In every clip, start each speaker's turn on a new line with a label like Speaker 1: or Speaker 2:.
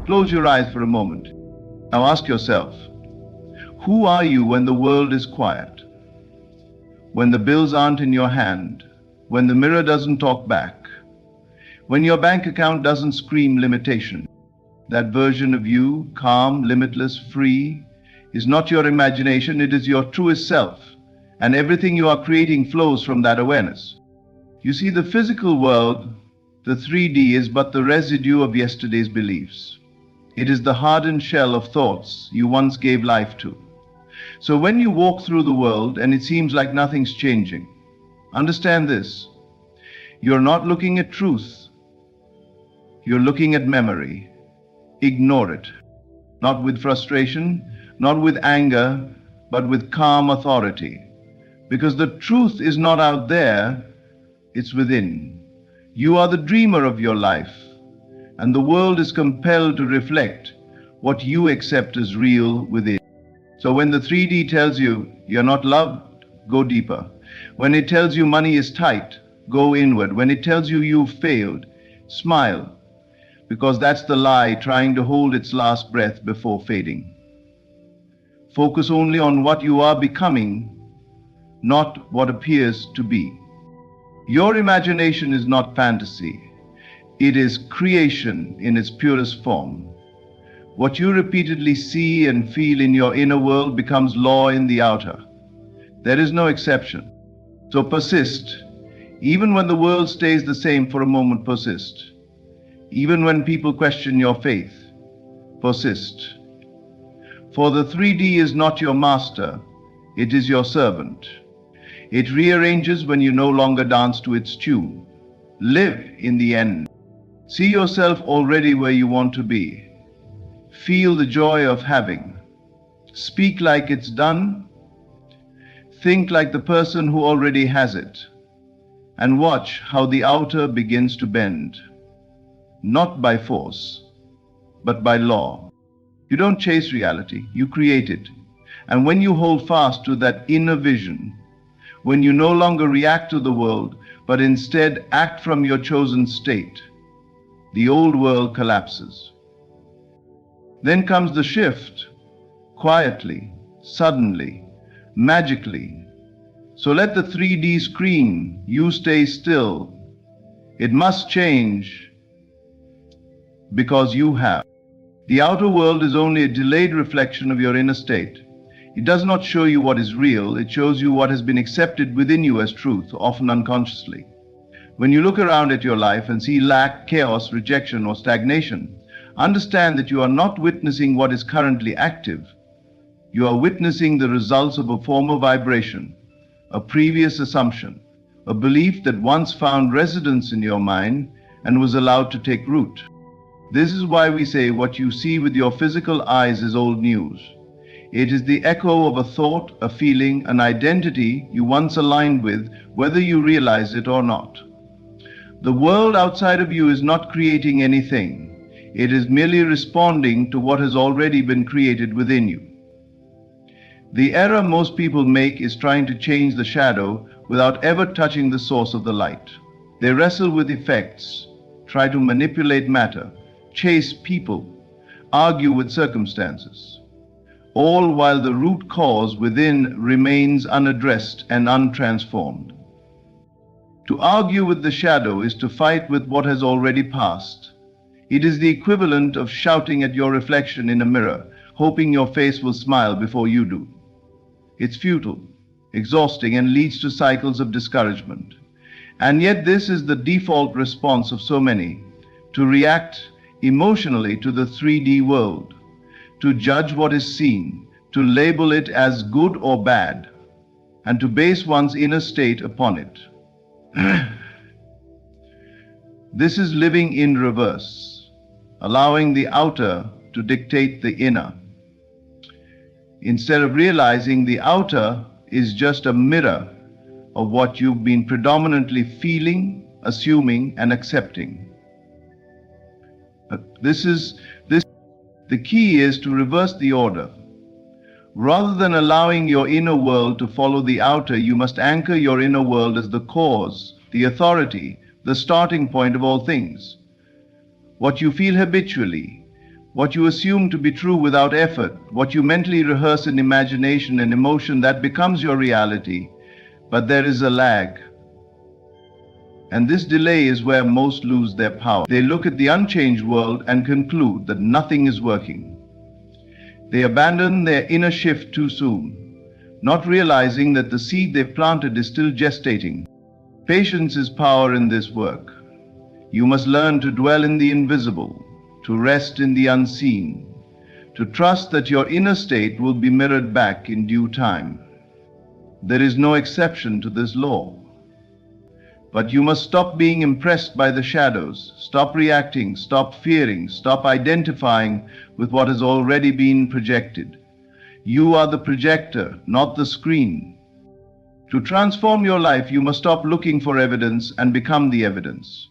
Speaker 1: Close your eyes for a moment. Now ask yourself, who are you when the world is quiet? When the bills aren't in your hand? When the mirror doesn't talk back? When your bank account doesn't scream limitation? That version of you, calm, limitless, free, is not your imagination, it is your truest self. And everything you are creating flows from that awareness. You see, the physical world, the 3D, is but the residue of yesterday's beliefs. It is the hardened shell of thoughts you once gave life to. So when you walk through the world and it seems like nothing's changing, understand this. You're not looking at truth. You're looking at memory. Ignore it. Not with frustration, not with anger, but with calm authority. Because the truth is not out there, it's within. You are the dreamer of your life, and the world is compelled to reflect what you accept as real within. So when the 3D tells you you're not loved, go deeper. When it tells you money is tight, go inward. When it tells you you've failed, smile, because that's the lie trying to hold its last breath before fading. Focus only on what you are becoming, not what appears to be. Your imagination is not fantasy. It is creation in its purest form. What you repeatedly see and feel in your inner world becomes law in the outer. There is no exception. So persist. Even when the world stays the same for a moment, persist. Even when people question your faith, persist. For the 3D is not your master, it is your servant. It rearranges when you no longer dance to its tune. Live in the end. See yourself already where you want to be. Feel the joy of having. Speak like it's done. Think like the person who already has it. And watch how the outer begins to bend. Not by force, but by law. You don't chase reality, you create it. And when you hold fast to that inner vision, when you no longer react to the world, but instead act from your chosen state, the old world collapses. Then comes the shift, quietly, suddenly, magically. So let the 3D scream, you stay still. It must change because you have. The outer world is only a delayed reflection of your inner state. It does not show you what is real, it shows you what has been accepted within you as truth, often unconsciously. When you look around at your life and see lack, chaos, rejection, or stagnation, understand that you are not witnessing what is currently active. You are witnessing the results of a former vibration, a previous assumption, a belief that once found residence in your mind and was allowed to take root. This is why we say what you see with your physical eyes is old news. It is the echo of a thought, a feeling, an identity you once aligned with, whether you realize it or not. The world outside of you is not creating anything. It is merely responding to what has already been created within you. The error most people make is trying to change the shadow without ever touching the source of the light. They wrestle with effects, try to manipulate matter, chase people, argue with circumstances, all while the root cause within remains unaddressed and untransformed. To argue with the shadow is to fight with what has already passed. It is the equivalent of shouting at your reflection in a mirror, hoping your face will smile before you do. It's futile, exhausting, and leads to cycles of discouragement. And yet this is the default response of so many, to react emotionally to the 3D world, to judge what is seen, to label it as good or bad, and to base one's inner state upon it. This is living in reverse, allowing the outer to dictate the inner. Instead of realizing the outer is just a mirror of what you've been predominantly feeling, assuming, and accepting. The key is to reverse the order. Rather than allowing your inner world to follow the outer, you must anchor your inner world as the cause, the authority, the starting point of all things. What you feel habitually, what you assume to be true without effort, what you mentally rehearse in imagination and emotion, that becomes your reality. But there is a lag. And this delay is where most lose their power. They look at the unchanged world and conclude that nothing is working. They abandon their inner shift too soon, not realizing that the seed they've planted is still gestating. Patience is power in this work. You must learn to dwell in the invisible, to rest in the unseen, to trust that your inner state will be mirrored back in due time. There is no exception to this law. But you must stop being impressed by the shadows, stop reacting, stop fearing, stop identifying with what has already been projected. You are the projector, not the screen. To transform your life, you must stop looking for evidence and become the evidence.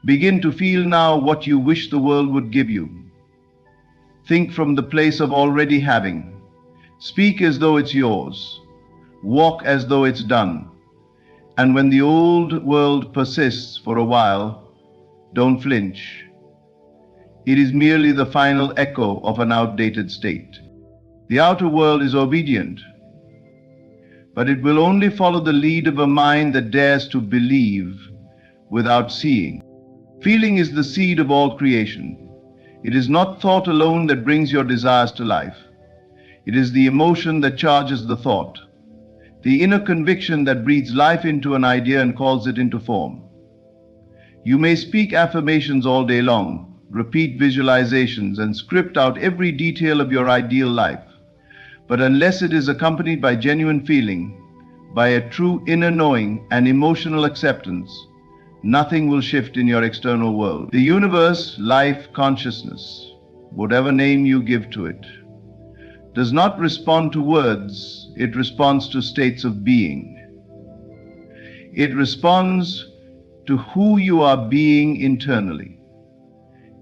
Speaker 1: Begin to feel now what you wish the world would give you. Think from the place of already having. Speak as though it's yours. Walk as though it's done. And when the old world persists for a while, don't flinch. It is merely the final echo of an outdated state. The outer world is obedient, but it will only follow the lead of a mind that dares to believe without seeing. Feeling is the seed of all creation. It is not thought alone that brings your desires to life. It is the emotion that charges the thought, the inner conviction that breathes life into an idea and calls it into form. You may speak affirmations all day long, repeat visualizations, and script out every detail of your ideal life. But unless it is accompanied by genuine feeling, by a true inner knowing and emotional acceptance, nothing will shift in your external world. The universe, life, consciousness, whatever name you give to it, does not respond to words, it responds to states of being. It responds to who you are being internally.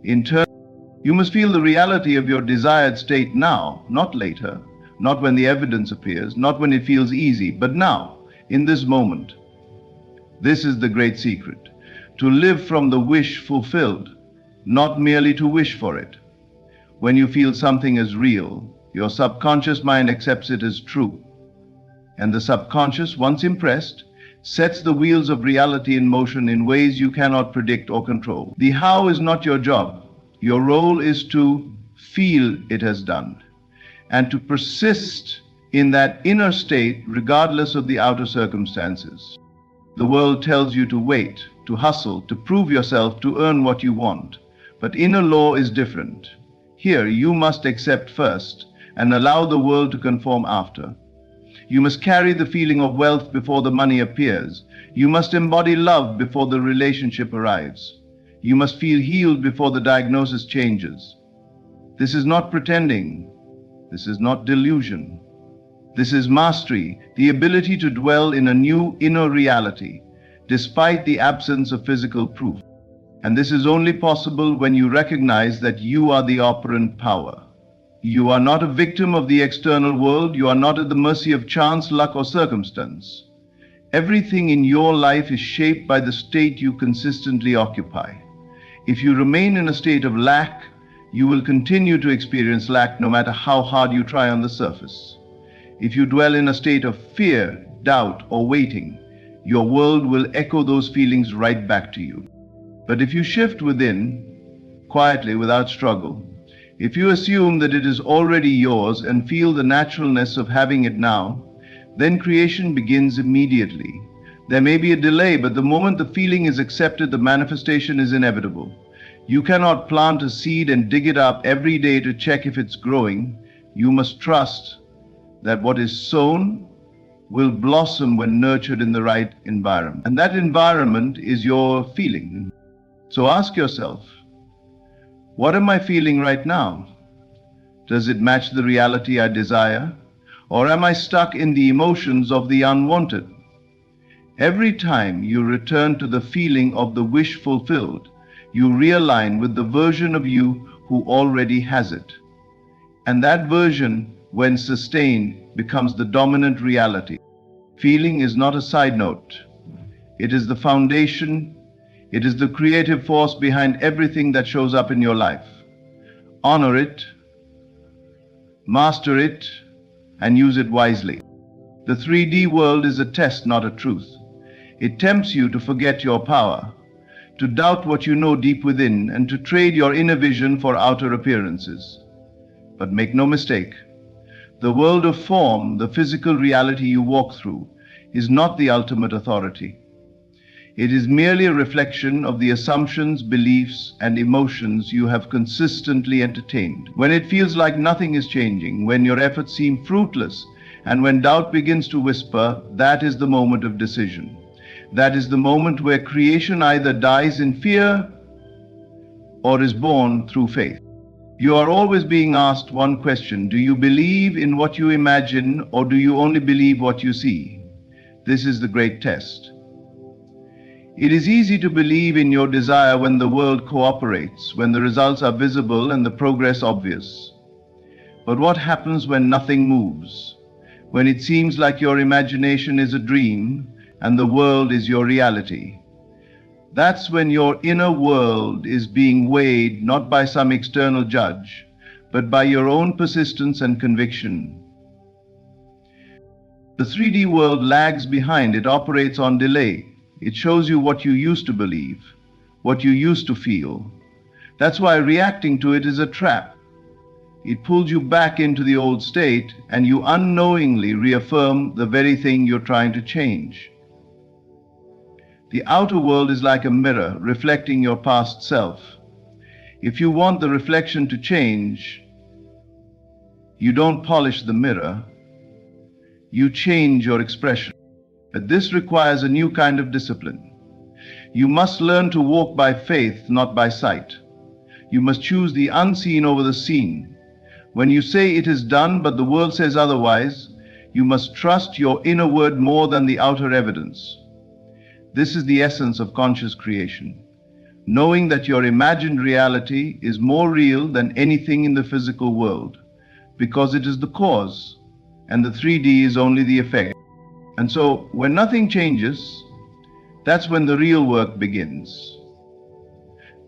Speaker 1: You must feel the reality of your desired state now, not later, not when the evidence appears, not when it feels easy, but now, in this moment. This is the great secret. To live from the wish fulfilled, not merely to wish for it. When you feel something as real, your subconscious mind accepts it as true. And the subconscious, once impressed, sets the wheels of reality in motion in ways you cannot predict or control. The how is not your job. Your role is to feel it has done, and to persist in that inner state regardless of the outer circumstances. The world tells you to wait, to hustle, to prove yourself, to earn what you want. But inner law is different. Here you must accept first and allow the world to conform after. You must carry the feeling of wealth before the money appears. You must embody love before the relationship arrives. You must feel healed before the diagnosis changes. This is not pretending. This is not delusion. This is mastery, the ability to dwell in a new inner reality, despite the absence of physical proof. And this is only possible when you recognize that you are the operant power. You are not a victim of the external world. You are not at the mercy of chance, luck, or circumstance. Everything in your life is shaped by the state you consistently occupy. If you remain in a state of lack, you will continue to experience lack no matter how hard you try on the surface. If you dwell in a state of fear, doubt, or waiting, your world will echo those feelings right back to you. But if you shift within, quietly, without struggle, if you assume that it is already yours and feel the naturalness of having it now, then creation begins immediately. There may be a delay, but the moment the feeling is accepted, the manifestation is inevitable. You cannot plant a seed and dig it up every day to check if it's growing. You must trust that what is sown will blossom when nurtured in the right environment. And that environment is your feeling. So ask yourself, what am I feeling right now? Does it match the reality I desire? Or am I stuck in the emotions of the unwanted? Every time you return to the feeling of the wish fulfilled, you realign with the version of you who already has it. And that version, when sustained, becomes the dominant reality. Feeling is not a side note. It is the foundation. It is the creative force behind everything that shows up in your life. honor it, master it, and use it wisely. The 3D world is a test, not a truth. It tempts you to forget your power, to doubt what you know deep within, and to trade your inner vision for outer appearances. But make no mistake, the world of form, the physical reality you walk through, is not the ultimate authority. It is merely a reflection of the assumptions, beliefs, and emotions you have consistently entertained. When it feels like nothing is changing, when your efforts seem fruitless, and when doubt begins to whisper, that is the moment of decision. That is the moment where creation either dies in fear or is born through faith. You are always being asked one question: do you believe in what you imagine, or do you only believe what you see? This is the great test. It is easy to believe in your desire when the world cooperates, when the results are visible and the progress obvious. But what happens when nothing moves? When it seems like your imagination is a dream and the world is your reality? That's when your inner world is being weighed not by some external judge, but by your own persistence and conviction. The 3D world lags behind. It operates on delay. It shows you what you used to believe, what you used to feel. That's why reacting to it is a trap. It pulls you back into the old state, and you unknowingly reaffirm the very thing you're trying to change. The outer world is like a mirror reflecting your past self. If you want the reflection to change, you don't polish the mirror, you change your expression. But this requires a new kind of discipline. You must learn to walk by faith, not by sight. You must choose the unseen over the seen. When you say it is done, but the world says otherwise, you must trust your inner word more than the outer evidence. This is the essence of conscious creation. Knowing that your imagined reality is more real than anything in the physical world, because it is the cause, and the 3D is only the effect. And so, when nothing changes, that's when the real work begins.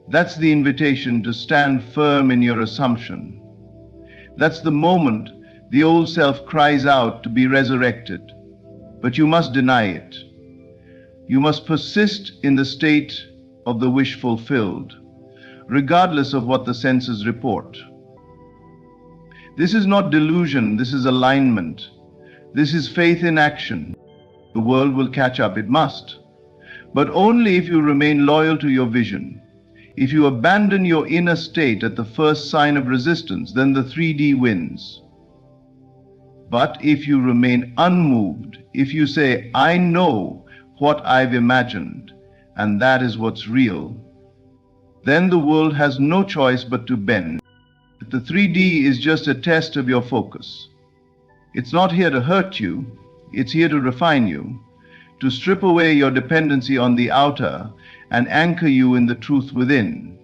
Speaker 1: That's the invitation to stand firm in your assumption. That's the moment the old self cries out to be resurrected. But you must deny it. You must persist in the state of the wish fulfilled, regardless of what the senses report. This is not delusion, this is alignment. This is faith in action. The world will catch up, it must. But only if you remain loyal to your vision. If you abandon your inner state at the first sign of resistance, then the 3D wins. But if you remain unmoved, if you say, I know what I've imagined, and that is what's real, then the world has no choice but to bend. The 3D is just a test of your focus. It's not here to hurt you, it's here to refine you, to strip away your dependency on the outer and anchor you in the truth within.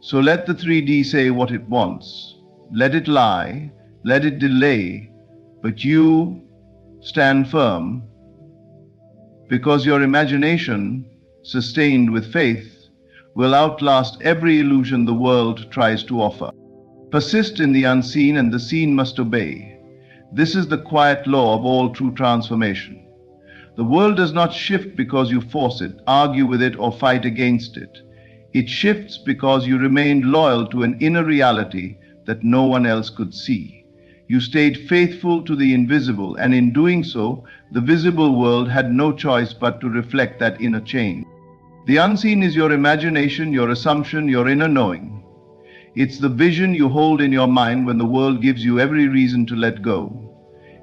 Speaker 1: So let the 3D say what it wants. Let it lie, let it delay, but you stand firm, because your imagination, sustained with faith, will outlast every illusion the world tries to offer. Persist in the unseen, and the seen must obey. This is the quiet law of all true transformation. The world does not shift because you force it, argue with it, or fight against it. It shifts because you remained loyal to an inner reality that no one else could see. You stayed faithful to the invisible, and in doing so, the visible world had no choice but to reflect that inner change. The unseen is your imagination, your assumption, your inner knowing. It's the vision you hold in your mind when the world gives you every reason to let go.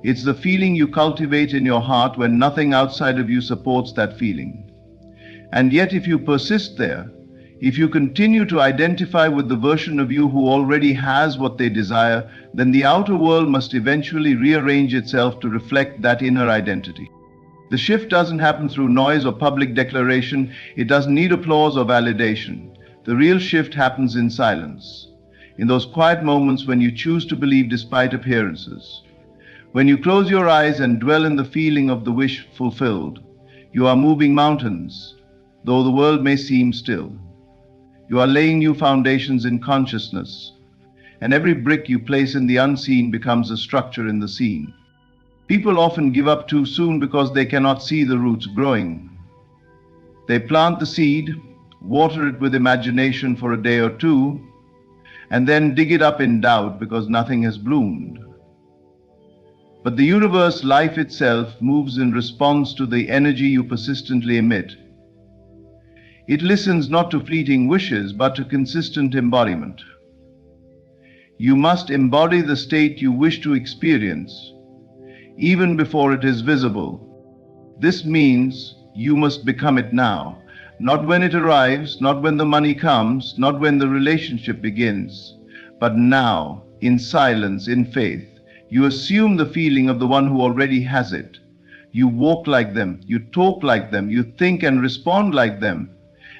Speaker 1: It's the feeling you cultivate in your heart when nothing outside of you supports that feeling. And yet, if you persist there, if you continue to identify with the version of you who already has what they desire, then the outer world must eventually rearrange itself to reflect that inner identity. The shift doesn't happen through noise or public declaration. It doesn't need applause or validation. The real shift happens in silence, in those quiet moments when you choose to believe despite appearances. When you close your eyes and dwell in the feeling of the wish fulfilled, you are moving mountains, though the world may seem still. You are laying new foundations in consciousness, and every brick you place in the unseen becomes a structure in the seen. People often give up too soon because they cannot see the roots growing. They plant the seed, water it with imagination for a day or two, and then dig it up in doubt because nothing has bloomed. But the universe, life itself, moves in response to the energy you persistently emit. It listens not to fleeting wishes, but to consistent embodiment. You must embody the state you wish to experience, even before it is visible. This means you must become it now, not when it arrives, not when the money comes, not when the relationship begins, but now, in silence, in faith. You assume the feeling of the one who already has it. You walk like them, you talk like them, you think and respond like them.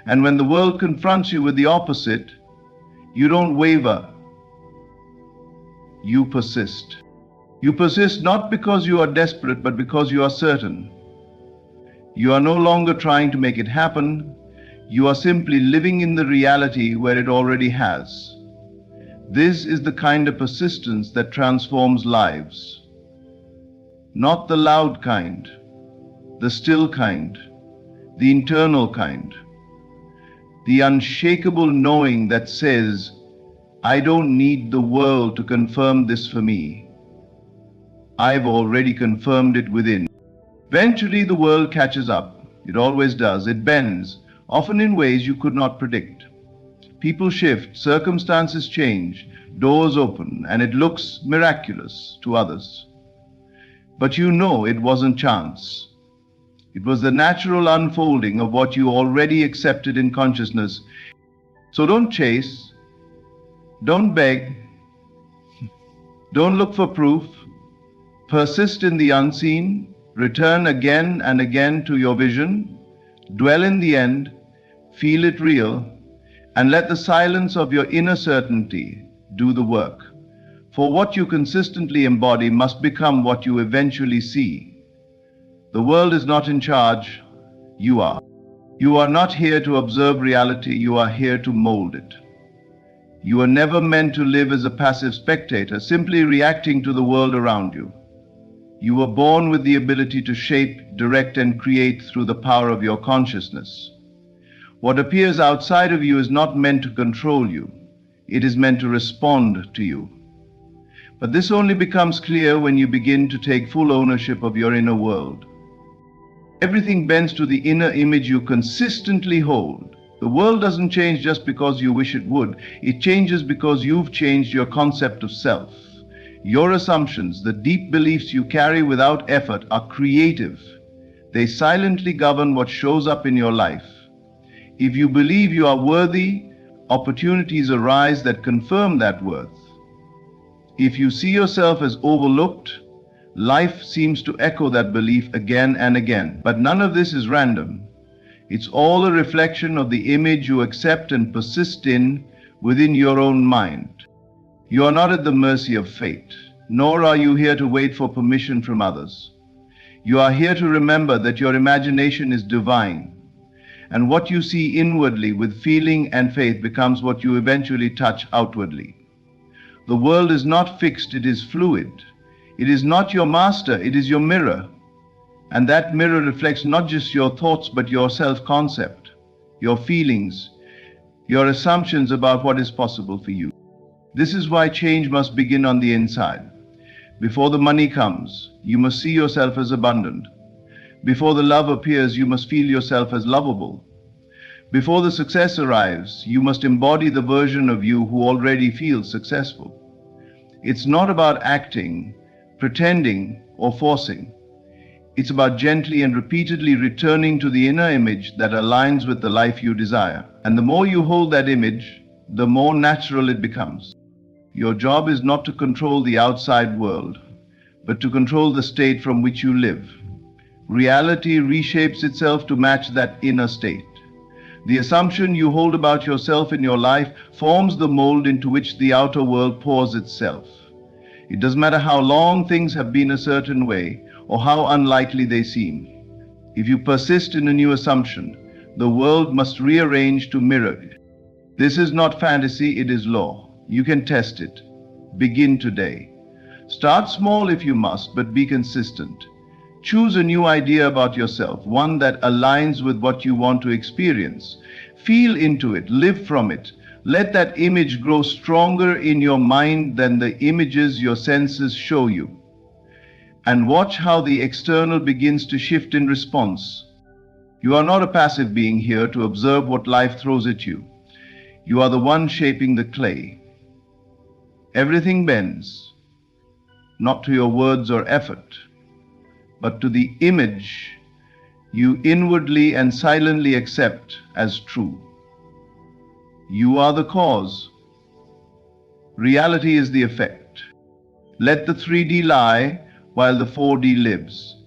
Speaker 1: And when the world confronts you with the opposite, you don't waver. You persist. You persist not because you are desperate, but because you are certain. You are no longer trying to make it happen. You are simply living in the reality where it already has. This is the kind of persistence that transforms lives. Not the loud kind, the still kind, the internal kind. The unshakable knowing that says, I don't need the world to confirm this for me. I've already confirmed it within. Eventually the world catches up. It always does. It bends, often in ways you could not predict. People shift, circumstances change, doors open, and it looks miraculous to others. But you know it wasn't chance. It was the natural unfolding of what you already accepted in consciousness. So don't chase, don't beg, don't look for proof. Persist in the unseen, return again and again to your vision, dwell in the end, feel it real, and let the silence of your inner certainty do the work. For what you consistently embody must become what you eventually see. The world is not in charge, you are. You are not here to observe reality, you are here to mold it. You are never meant to live as a passive spectator, simply reacting to the world around you. You were born with the ability to shape, direct, and create through the power of your consciousness. What appears outside of you is not meant to control you. It is meant to respond to you. But this only becomes clear when you begin to take full ownership of your inner world. Everything bends to the inner image you consistently hold. The world doesn't change just because you wish it would. It changes because you've changed your concept of self. Your assumptions, the deep beliefs you carry without effort, are creative. They silently govern what shows up in your life. If you believe you are worthy, opportunities arise that confirm that worth. If you see yourself as overlooked, life seems to echo that belief again and again. But none of this is random. It's all a reflection of the image you accept and persist in within your own mind. You are not at the mercy of fate, nor are you here to wait for permission from others. You are here to remember that your imagination is divine, and what you see inwardly with feeling and faith becomes what you eventually touch outwardly. The world is not fixed, it is fluid. It is not your master, it is your mirror. And that mirror reflects not just your thoughts, but your self-concept, your feelings, your assumptions about what is possible for you. This is why change must begin on the inside. Before the money comes, you must see yourself as abundant. Before the love appears, you must feel yourself as lovable. Before the success arrives, you must embody the version of you who already feels successful. It's not about acting, pretending, or forcing. It's about gently and repeatedly returning to the inner image that aligns with the life you desire. And the more you hold that image, the more natural it becomes. Your job is not to control the outside world, but to control the state from which you live. Reality reshapes itself to match that inner state. The assumption you hold about yourself in your life forms the mold into which the outer world pours itself. It doesn't matter how long things have been a certain way or how unlikely they seem. If you persist in a new assumption, the world must rearrange to mirror it. This is not fantasy, it is law. You can test it. Begin today. Start small if you must, but be consistent. Choose a new idea about yourself, one that aligns with what you want to experience. Feel into it, live from it. Let that image grow stronger in your mind than the images your senses show you. And watch how the external begins to shift in response. You are not a passive being here to observe what life throws at you. You are the one shaping the clay. Everything bends, not to your words or effort, but to the image you inwardly and silently accept as true. You are the cause. Reality is the effect. Let the 3D lie while the 4D lives.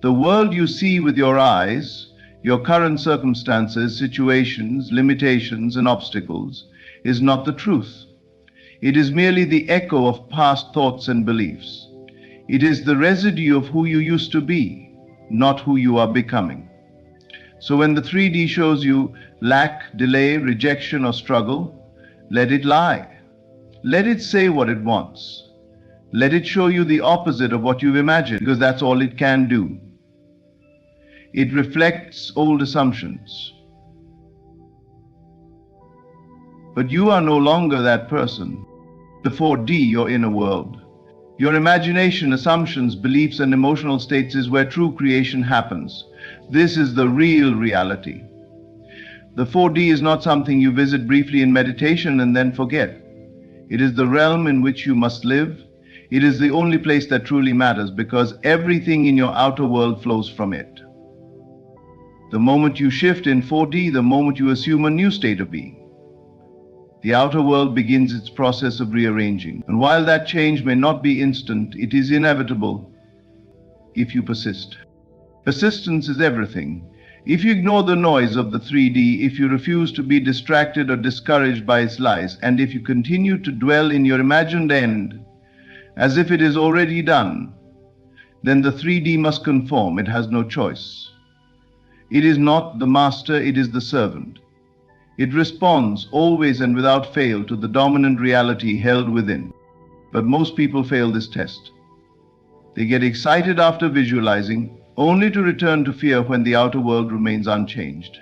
Speaker 1: The world you see with your eyes, your current circumstances, situations, limitations, and obstacles, is not the truth. It is merely the echo of past thoughts and beliefs. It is the residue of who you used to be, not who you are becoming. So when the 3D shows you lack, delay, rejection, or struggle, let it lie. Let it say what it wants. Let it show you the opposite of what you've imagined, because that's all it can do. It reflects old assumptions. But you are no longer that person. The 4D, your inner world. Your imagination, assumptions, beliefs, and emotional states is where true creation happens. This is the real reality. The 4D is not something you visit briefly in meditation and then forget. It is the realm in which you must live. It is the only place that truly matters because everything in your outer world flows from it. The moment you shift in 4D, the moment you assume a new state of being, the outer world begins its process of rearranging. And while that change may not be instant, it is inevitable if you persist. Persistence is everything. If you ignore the noise of the 3D, if you refuse to be distracted or discouraged by its lies, and if you continue to dwell in your imagined end as if it is already done, then the 3D must conform. It has no choice. It is not the master, it is the servant. It responds always and without fail to the dominant reality held within. But most people fail this test. They get excited after visualizing, only to return to fear when the outer world remains unchanged.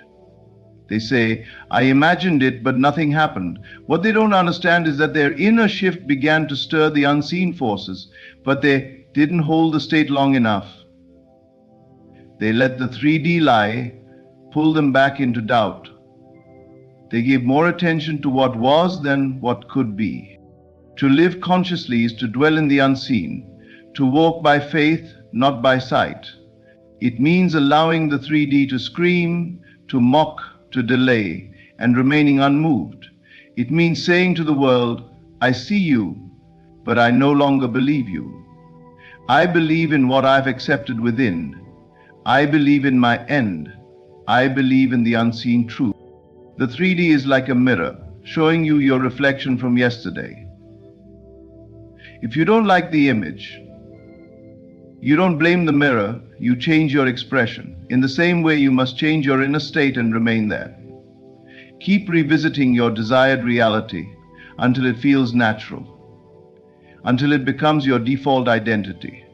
Speaker 1: They say, I imagined it, but nothing happened. What they don't understand is that their inner shift began to stir the unseen forces, but they didn't hold the state long enough. They let the 3D lie pull them back into doubt. They gave more attention to what was than what could be. To live consciously is to dwell in the unseen, to walk by faith, not by sight. It means allowing the 3D to scream, to mock, to delay, and remaining unmoved. It means saying to the world, I see you, but I no longer believe you. I believe in what I've accepted within. I believe in my end. I believe in the unseen truth. The 3D is like a mirror, showing you your reflection from yesterday. If you don't like the image, you don't blame the mirror, you change your expression. In the same way, you must change your inner state and remain there. Keep revisiting your desired reality until it feels natural, until it becomes your default identity.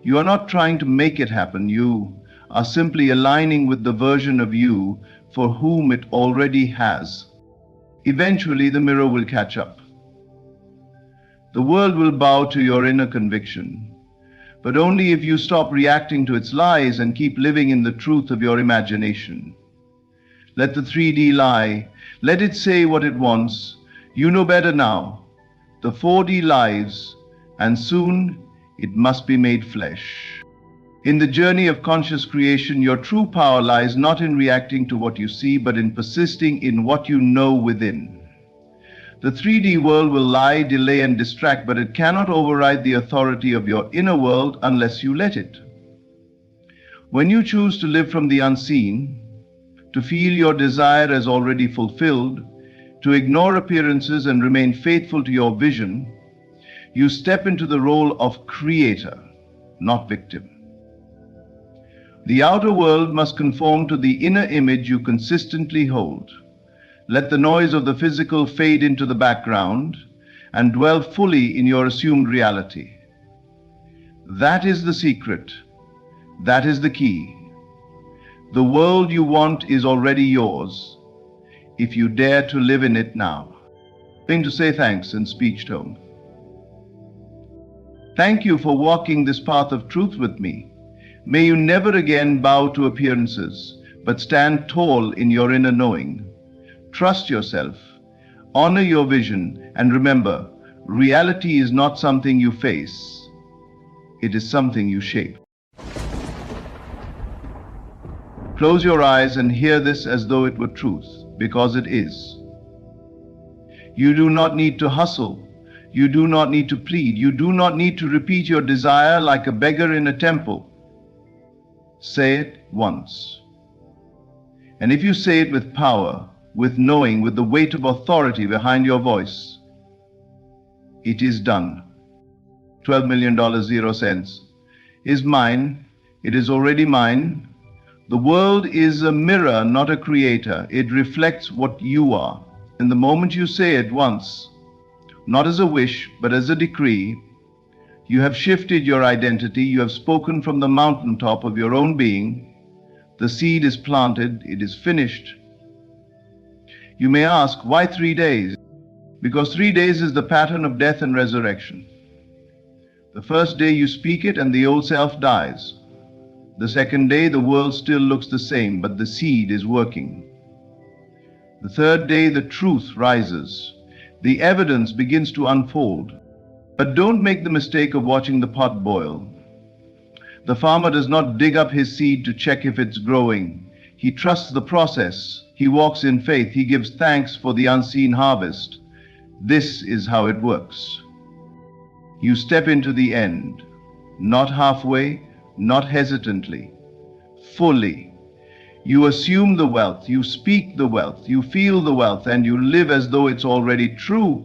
Speaker 1: You are not trying to make it happen, you are simply aligning with the version of you for whom it already has. Eventually, the mirror will catch up. The world will bow to your inner conviction, but only if you stop reacting to its lies and keep living in the truth of your imagination. Let the 3D lie. Let it say what it wants. You know better now. The 4D lies, and soon it must be made flesh. In the journey of conscious creation, your true power lies not in reacting to what you see, but in persisting in what you know within. The 3D world will lie, delay, and distract, but it cannot override the authority of your inner world unless you let it. When you choose to live from the unseen, to feel your desire as already fulfilled, to ignore appearances and remain faithful to your vision, you step into the role of creator, not victim. The outer world must conform to the inner image you consistently hold. Let the noise of the physical fade into the background and dwell fully in your assumed reality. That is the secret. That is the key. The world you want is already yours, if you dare to live in it now. I'm going to say thanks in speech tone. Thank you for walking this path of truth with me. May you never again bow to appearances, but stand tall in your inner knowing. Trust yourself, honor your vision, and remember, reality is not something you face. It is something you shape. Close your eyes and hear this as though it were truth, because it is. You do not need to hustle. You do not need to plead. You do not need to repeat your desire like a beggar in a temple. Say it once. And if you say it with power, with knowing, with the weight of authority behind your voice, it is done. $12 million, 0 cents, is mine. It is already mine. The world is a mirror, not a creator. It reflects what you are. And the moment you say it once, not as a wish, but as a decree, you have shifted your identity. You have spoken from the mountaintop of your own being. The seed is planted. It is finished. You may ask, why 3 days? Because 3 days is the pattern of death and resurrection. The first day you speak it and the old self dies. The second day the world still looks the same, but the seed is working. The third day the truth rises. The evidence begins to unfold. But don't make the mistake of watching the pot boil. The farmer does not dig up his seed to check if it's growing. He trusts the process. He walks in faith. He gives thanks for the unseen harvest. This is how it works. You step into the end, not halfway, not hesitantly, fully. You assume the wealth, you speak the wealth, you feel the wealth, and you live as though it's already true,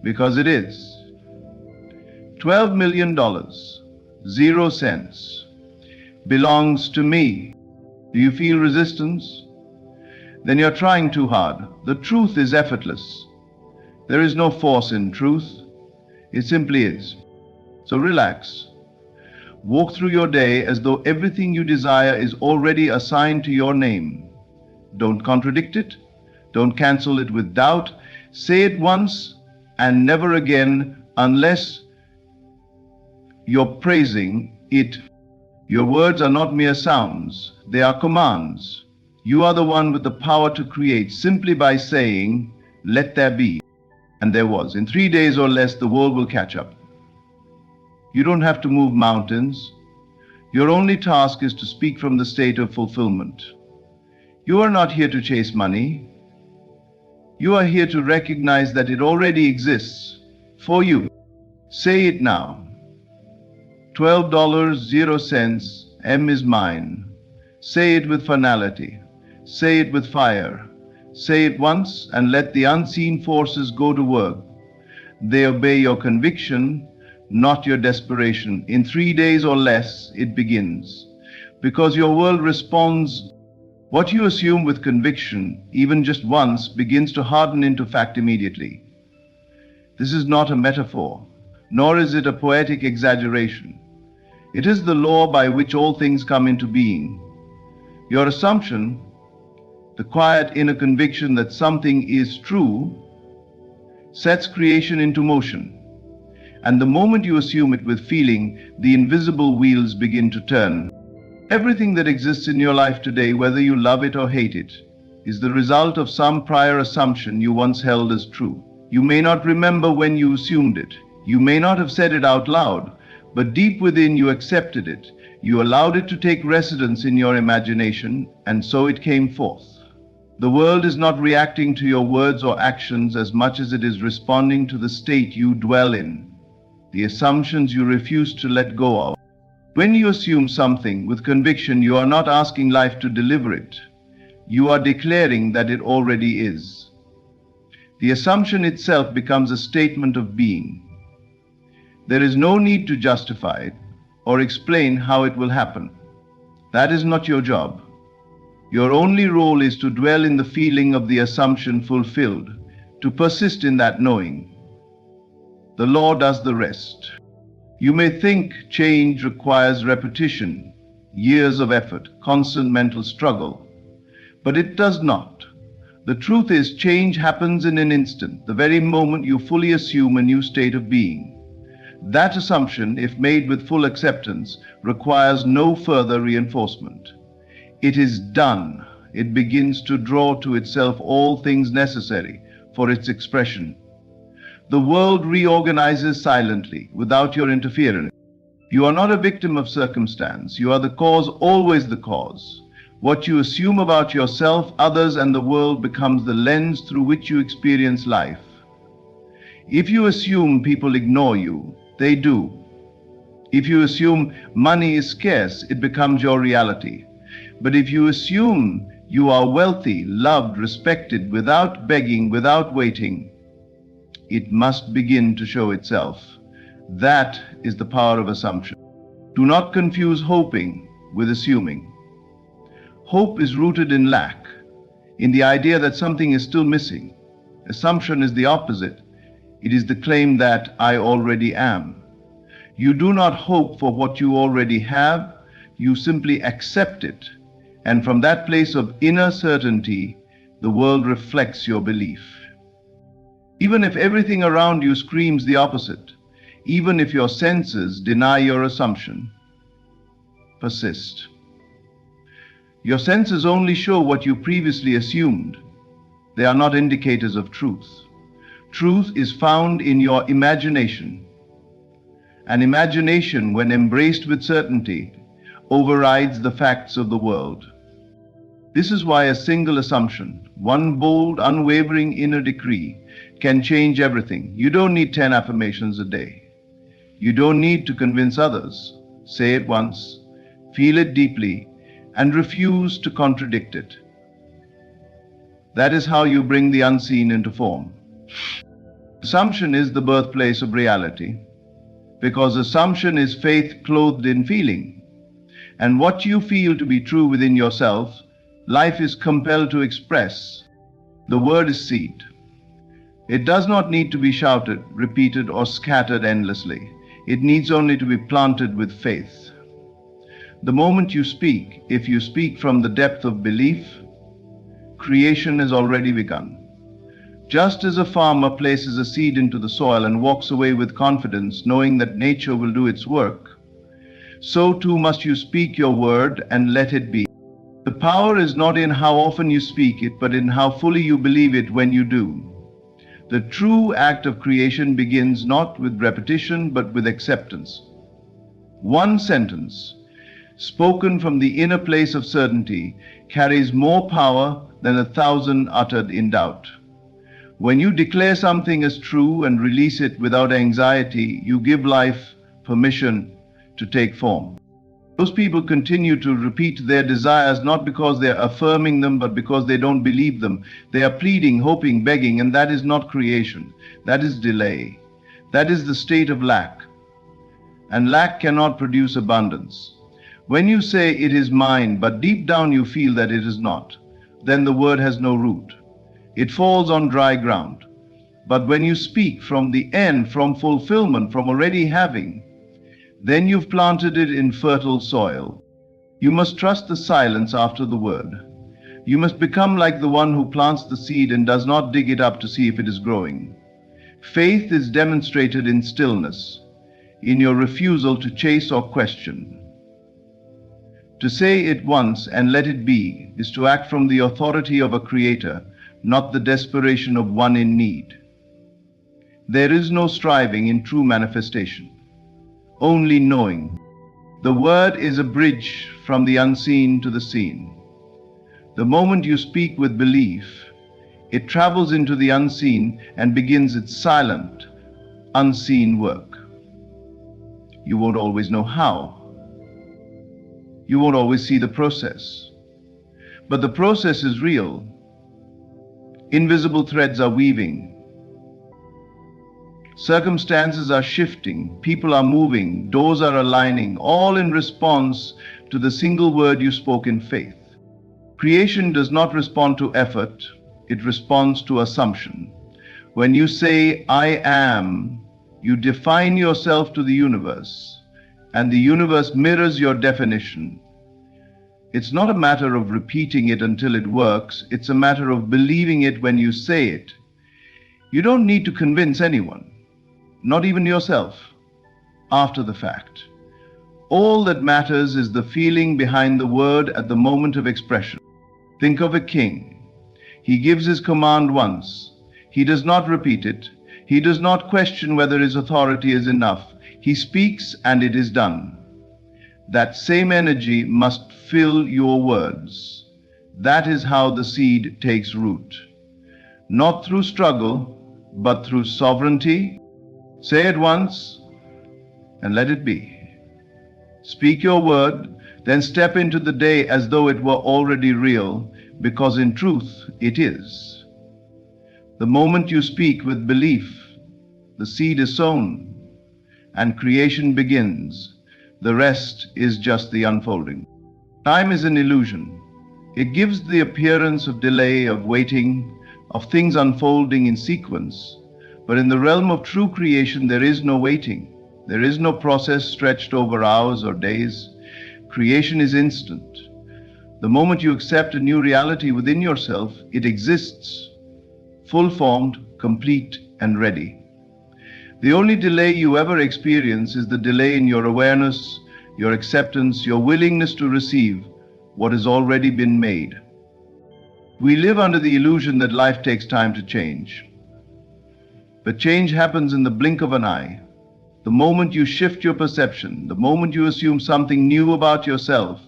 Speaker 1: because it is. $12 million, 0 cents, belongs to me. Do you feel resistance? Then you're trying too hard. The truth is effortless. There is no force in truth. It simply is. So relax. Walk through your day as though everything you desire is already assigned to your name. Don't contradict it. Don't cancel it with doubt. Say it once and never again unless you're praising it. Your words are not mere sounds. They are commands. You are the one with the power to create simply by saying, let there be. And there was. In 3 days or less, the world will catch up. You don't have to move mountains. Your only task is to speak from the state of fulfillment. You are not here to chase money. You are here to recognize that it already exists for you. Say it now. $12, 0 cents, M is mine. Say it with finality. Say it with fire. Say it once and let the unseen forces go to work. They obey your conviction, not your desperation. In 3 days or less, it begins. Because your world responds. What you assume with conviction, even just once, begins to harden into fact immediately. This is not a metaphor, nor is it a poetic exaggeration. It is the law by which all things come into being. Your assumption, the quiet inner conviction that something is true, sets creation into motion. And the moment you assume it with feeling, the invisible wheels begin to turn. Everything that exists in your life today, whether you love it or hate it, is the result of some prior assumption you once held as true. You may not remember when you assumed it. You may not have said it out loud, but deep within you accepted it. You allowed it to take residence in your imagination, and so it came forth. The world is not reacting to your words or actions as much as it is responding to the state you dwell in, the assumptions you refuse to let go of. When you assume something with conviction, you are not asking life to deliver it. You are declaring that it already is. The assumption itself becomes a statement of being. There is no need to justify it or explain how it will happen. That is not your job. Your only role is to dwell in the feeling of the assumption fulfilled, to persist in that knowing. The law does the rest. You may think change requires repetition, years of effort, constant mental struggle, but it does not. The truth is, change happens in an instant, the very moment you fully assume a new state of being. That assumption, if made with full acceptance, requires no further reinforcement. It is done. It begins to draw to itself all things necessary for its expression. The world reorganizes silently, without your interference. You are not a victim of circumstance. You are the cause, always the cause. What you assume about yourself, others, and the world becomes the lens through which you experience life. If you assume people ignore you, they do. If you assume money is scarce, it becomes your reality. But if you assume you are wealthy, loved, respected, without begging, without waiting, it must begin to show itself. That is the power of assumption. Do not confuse hoping with assuming. Hope is rooted in lack, in the idea that something is still missing. Assumption is the opposite. It is the claim that I already am. You do not hope for what you already have, you simply accept it. And from that place of inner certainty, the world reflects your belief. Even if everything around you screams the opposite, even if your senses deny your assumption, persist. Your senses only show what you previously assumed. They are not indicators of truth. Truth is found in your imagination. And imagination, when embraced with certainty, overrides the facts of the world. This is why a single assumption, one bold, unwavering inner decree, can change everything. You don't need 10 affirmations a day. You don't need to convince others. Say it once, feel it deeply, and refuse to contradict it. That is how you bring the unseen into form. Assumption is the birthplace of reality, because assumption is faith clothed in feeling. And what you feel to be true within yourself, life is compelled to express. The word is seed. It does not need to be shouted, repeated, or scattered endlessly. It needs only to be planted with faith. The moment you speak, if you speak from the depth of belief, creation has already begun. Just as a farmer places a seed into the soil and walks away with confidence, knowing that nature will do its work, so too must you speak your word and let it be. The power is not in how often you speak it, but in how fully you believe it when you do. The true act of creation begins not with repetition, but with acceptance. One sentence, spoken from the inner place of certainty, carries more power than 1,000 uttered in doubt. When you declare something as true and release it without anxiety, you give life permission to take form. Those people continue to repeat their desires not because they are affirming them, but because they don't believe them. They are pleading, hoping, begging, and that is not creation. That is delay. That is the state of lack. And lack cannot produce abundance. When you say it is mine, but deep down you feel that it is not, then the word has no root. It falls on dry ground. But when you speak from the end, from fulfillment, from already having, then you've planted it in fertile soil. You must trust the silence after the word. You must become like the one who plants the seed and does not dig it up to see if it is growing. Faith is demonstrated in stillness, in your refusal to chase or question. To say it once and let it be is to act from the authority of a creator, not the desperation of one in need. There is no striving in true manifestation, only knowing. The word is a bridge from the unseen to the seen. The moment you speak with belief, it travels into the unseen and begins its silent, unseen work. You won't always know how. You won't always see the process. But the process is real. Invisible threads are weaving. Circumstances are shifting, people are moving, doors are aligning, all in response to the single word you spoke in faith. Creation does not respond to effort, it responds to assumption. When you say, I am, you define yourself to the universe, and the universe mirrors your definition. It's not a matter of repeating it until it works, it's a matter of believing it when you say it. You don't need to convince anyone, not even yourself, after the fact. All that matters is the feeling behind the word at the moment of expression. Think of a king. He gives his command once. He does not repeat it. He does not question whether his authority is enough. He speaks and it is done. That same energy must fill your words. That is how the seed takes root. Not through struggle, but through sovereignty. Say it once and let it be. Speak your word, then step into the day as though it were already real, because in truth it is. The moment you speak with belief, the seed is sown, and creation begins. The rest is just the unfolding. Time is an illusion. It gives the appearance of delay, of waiting, of things unfolding in sequence. But in the realm of true creation, there is no waiting. There is no process stretched over hours or days. Creation is instant. The moment you accept a new reality within yourself, it exists, full-formed, complete, and ready. The only delay you ever experience is the delay in your awareness, your acceptance, your willingness to receive what has already been made. We live under the illusion that life takes time to change. But change happens in the blink of an eye. The moment you shift your perception, the moment you assume something new about yourself,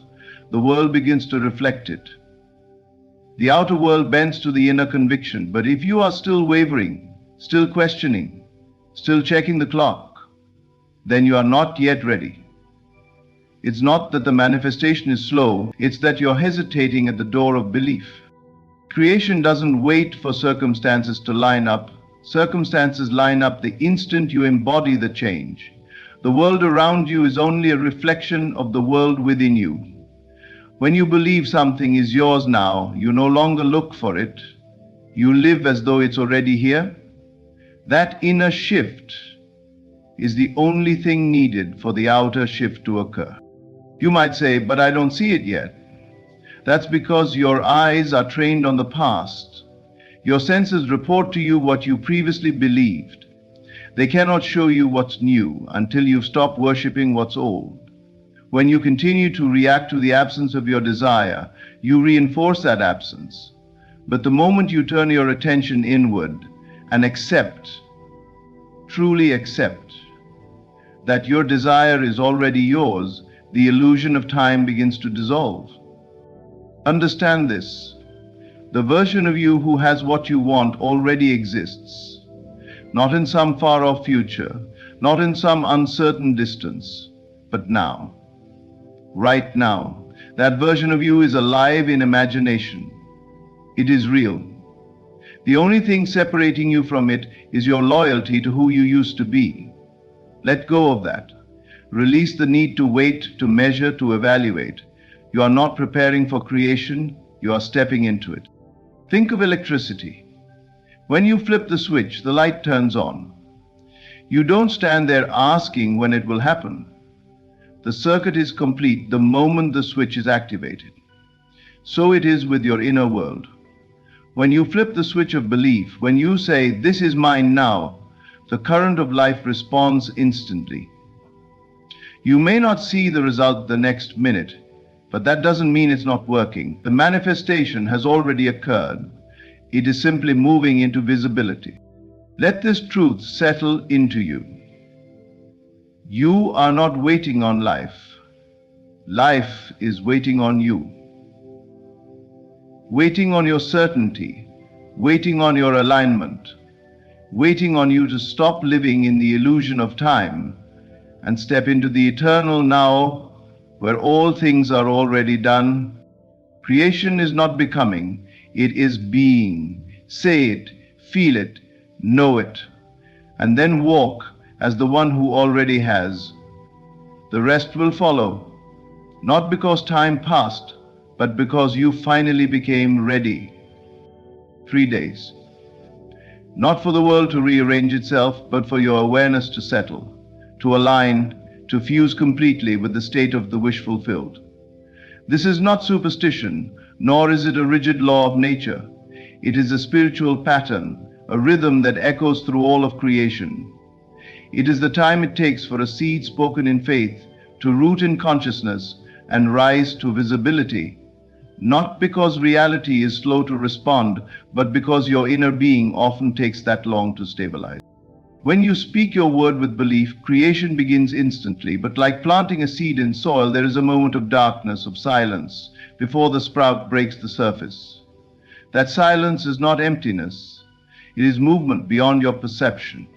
Speaker 1: the world begins to reflect it. The outer world bends to the inner conviction, but if you are still wavering, still questioning, still checking the clock, then you are not yet ready. It's not that the manifestation is slow, it's that you're hesitating at the door of belief. Creation doesn't wait for circumstances to line up. Circumstances line up the instant you embody the change. The world around you is only a reflection of the world within you. When you believe something is yours now, you no longer look for it. You live as though it's already here. That inner shift is the only thing needed for the outer shift to occur. You might say, but I don't see it yet. That's because your eyes are trained on the past. Your senses report to you what you previously believed. They cannot show you what's new until you've stopped worshipping what's old. When you continue to react to the absence of your desire, you reinforce that absence. But the moment you turn your attention inward and accept, truly accept, that your desire is already yours, the illusion of time begins to dissolve. Understand this. The version of you who has what you want already exists, not in some far-off future, not in some uncertain distance, but now. Right now, that version of you is alive in imagination. It is real. The only thing separating you from it is your loyalty to who you used to be. Let go of that. Release the need to wait, to measure, to evaluate. You are not preparing for creation, you are stepping into it. Think of electricity. When you flip the switch, the light turns on. You don't stand there asking when it will happen. The circuit is complete the moment the switch is activated. So it is with your inner world. When you flip the switch of belief, when you say, "This is mine now," the current of life responds instantly. You may not see the result the next minute, but that doesn't mean it's not working. The manifestation has already occurred. It is simply moving into visibility. Let this truth settle into you. You are not waiting on life. Life is waiting on you. Waiting on your certainty, waiting on your alignment, waiting on you to stop living in the illusion of time and step into the eternal now, where all things are already done. Creation is not becoming, it is being. Say it, feel it, know it, and then walk as the one who already has. The rest will follow, not because time passed, but because you finally became ready. 3 days. Not for the world to rearrange itself, but for your awareness to settle, to align, to fuse completely with the state of the wish fulfilled. This is not superstition, nor is it a rigid law of nature. It is a spiritual pattern, a rhythm that echoes through all of creation. It is the time it takes for a seed spoken in faith to root in consciousness and rise to visibility, not because reality is slow to respond, but because your inner being often takes that long to stabilize. When you speak your word with belief, creation begins instantly, but like planting a seed in soil, there is a moment of darkness, of silence, before the sprout breaks the surface. That silence is not emptiness, it is movement beyond your perception.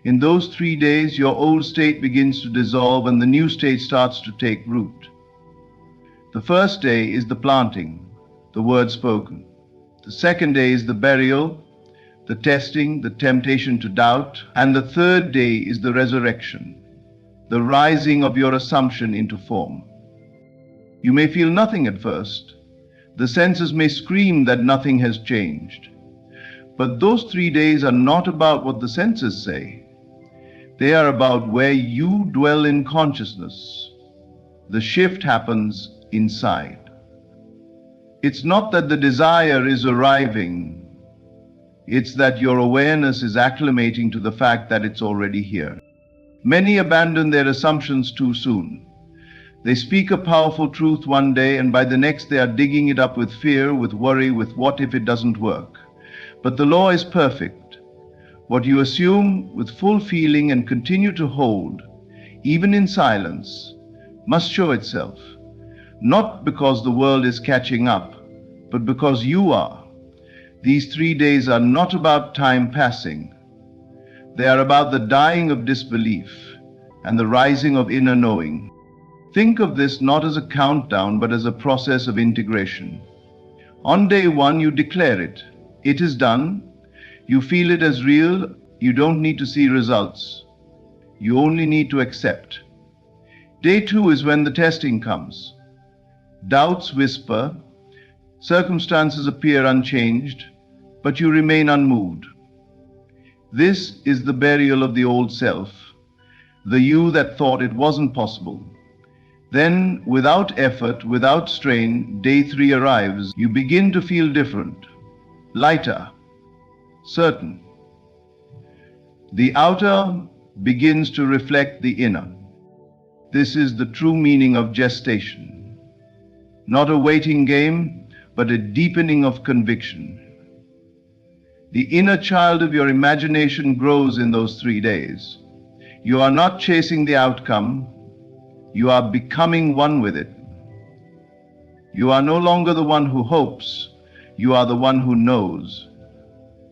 Speaker 1: In those 3 days, your old state begins to dissolve and the new state starts to take root. The first day is the planting, the word spoken. The second day is the burial, the testing, the temptation to doubt. And the third day is the resurrection, the rising of your assumption into form. You may feel nothing at first. The senses may scream that nothing has changed. But those 3 days are not about what the senses say. They are about where you dwell in consciousness. The shift happens inside. It's not that the desire is arriving. It's that your awareness is acclimating to the fact that it's already here. Many abandon their assumptions too soon. They speak a powerful truth one day, and by the next they are digging it up with fear, with worry, with what if it doesn't work. But the law is perfect. What you assume with full feeling and continue to hold, even in silence, must show itself. Not because the world is catching up, but because you are. These 3 days are not about time passing. They are about the dying of disbelief and the rising of inner knowing. Think of this not as a countdown, but as a process of integration. On day 1, you declare it. It is done. You feel it as real. You don't need to see results. You only need to accept. Day 2 is when the testing comes. Doubts whisper, circumstances appear unchanged, but you remain unmoved. This is the burial of the old self, the you that thought it wasn't possible. Then, without effort, without strain, day 3 arrives. You begin to feel different, lighter, certain. The outer begins to reflect the inner. This is the true meaning of gestation. Not a waiting game, but a deepening of conviction. The inner child of your imagination grows in those 3 days. You are not chasing the outcome. You are becoming one with it. You are no longer the one who hopes. You are the one who knows.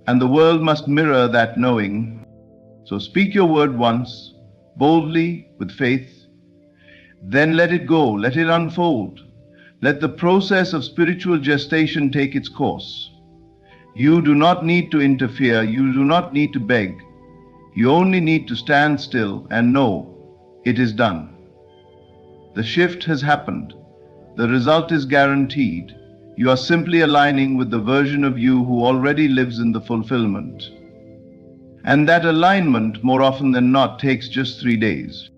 Speaker 1: And the world must mirror that knowing. So speak your word once, boldly, with faith. Then let it go, let it unfold. Let the process of spiritual gestation take its course. You do not need to interfere. You do not need to beg. You only need to stand still and know it is done. The shift has happened. The result is guaranteed. You are simply aligning with the version of you who already lives in the fulfillment. And that alignment, more often than not, takes just 3 days.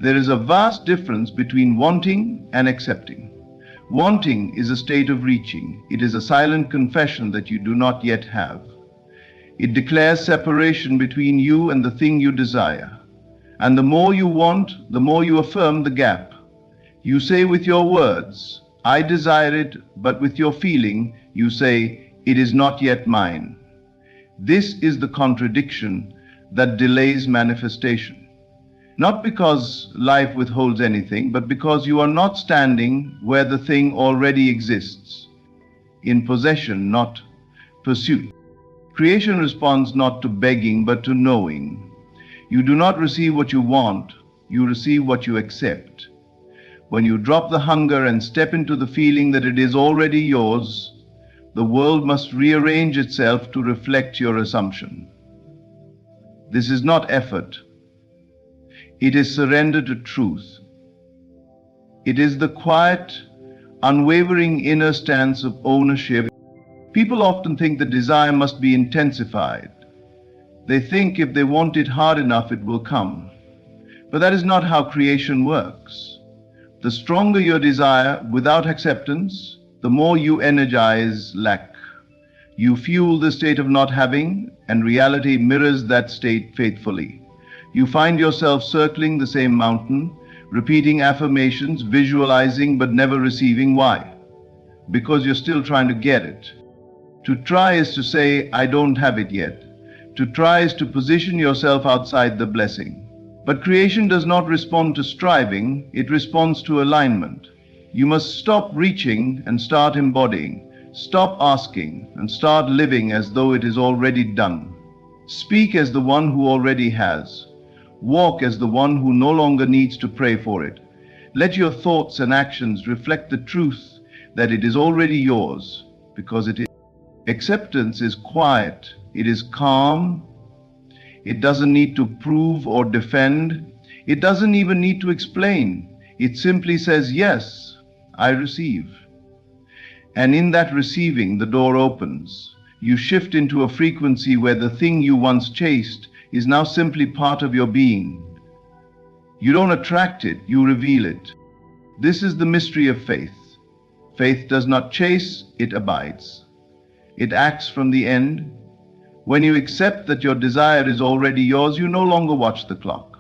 Speaker 1: There is a vast difference between wanting and accepting. Wanting is a state of reaching. It is a silent confession that you do not yet have. It declares separation between you and the thing you desire. And the more you want, the more you affirm the gap. You say with your words, I desire it, but with your feeling, you say, it is not yet mine. This is the contradiction that delays manifestation. Not because life withholds anything, but because you are not standing where the thing already exists. In possession, not pursuit. Creation responds not to begging, but to knowing. You do not receive what you want, you receive what you accept. When you drop the hunger and step into the feeling that it is already yours, the world must rearrange itself to reflect your assumption. This is not effort. It is surrender to truth. It is the quiet, unwavering inner stance of ownership. People often think the desire must be intensified. They think if they want it hard enough, it will come. But that is not how creation works. The stronger your desire without acceptance, the more you energize lack. You fuel the state of not having, and reality mirrors that state faithfully. You find yourself circling the same mountain, repeating affirmations, visualizing but never receiving. Why? Because you're still trying to get it. To try is to say, I don't have it yet. To try is to position yourself outside the blessing. But creation does not respond to striving, it responds to alignment. You must stop reaching and start embodying. Stop asking and start living as though it is already done. Speak as the one who already has. Walk as the one who no longer needs to pray for it. Let your thoughts and actions reflect the truth that it is already yours, because it is. Acceptance is quiet, it is calm, it doesn't need to prove or defend, it doesn't even need to explain. It simply says, yes, I receive. And in that receiving, the door opens. You shift into a frequency where the thing you once chased is now simply part of your being. You don't attract it, you reveal it. This is the mystery of faith. Faith does not chase, it abides. It acts from the end. When you accept that your desire is already yours, you no longer watch the clock.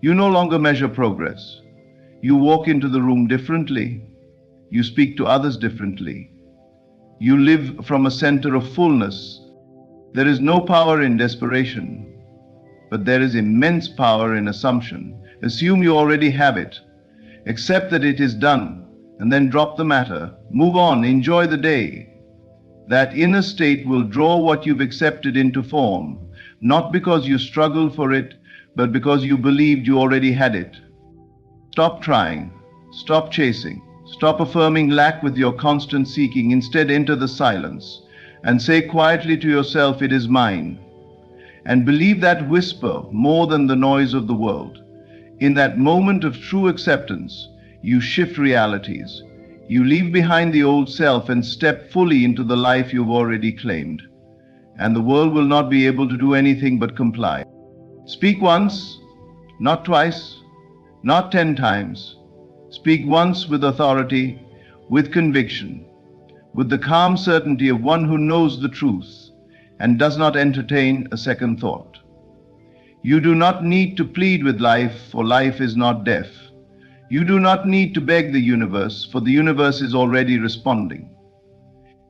Speaker 1: You no longer measure progress. You walk into the room differently. You speak to others differently. You live from a center of fullness. There is no power in desperation, but there is immense power in assumption. Assume you already have it. Accept that it is done, and then drop the matter. Move on, enjoy the day. That inner state will draw what you've accepted into form, not because you struggled for it, but because you believed you already had it. Stop trying, stop chasing, stop affirming lack with your constant seeking. Instead, enter the silence and say quietly to yourself, it is mine. And believe that whisper more than the noise of the world. In that moment of true acceptance, you shift realities. You leave behind the old self and step fully into the life you've already claimed. And the world will not be able to do anything but comply. Speak once, not twice, not 10 times. Speak once with authority, with conviction, with the calm certainty of one who knows the truth and does not entertain a second thought. You do not need to plead with life, for life is not deaf. You do not need to beg the universe, for the universe is already responding.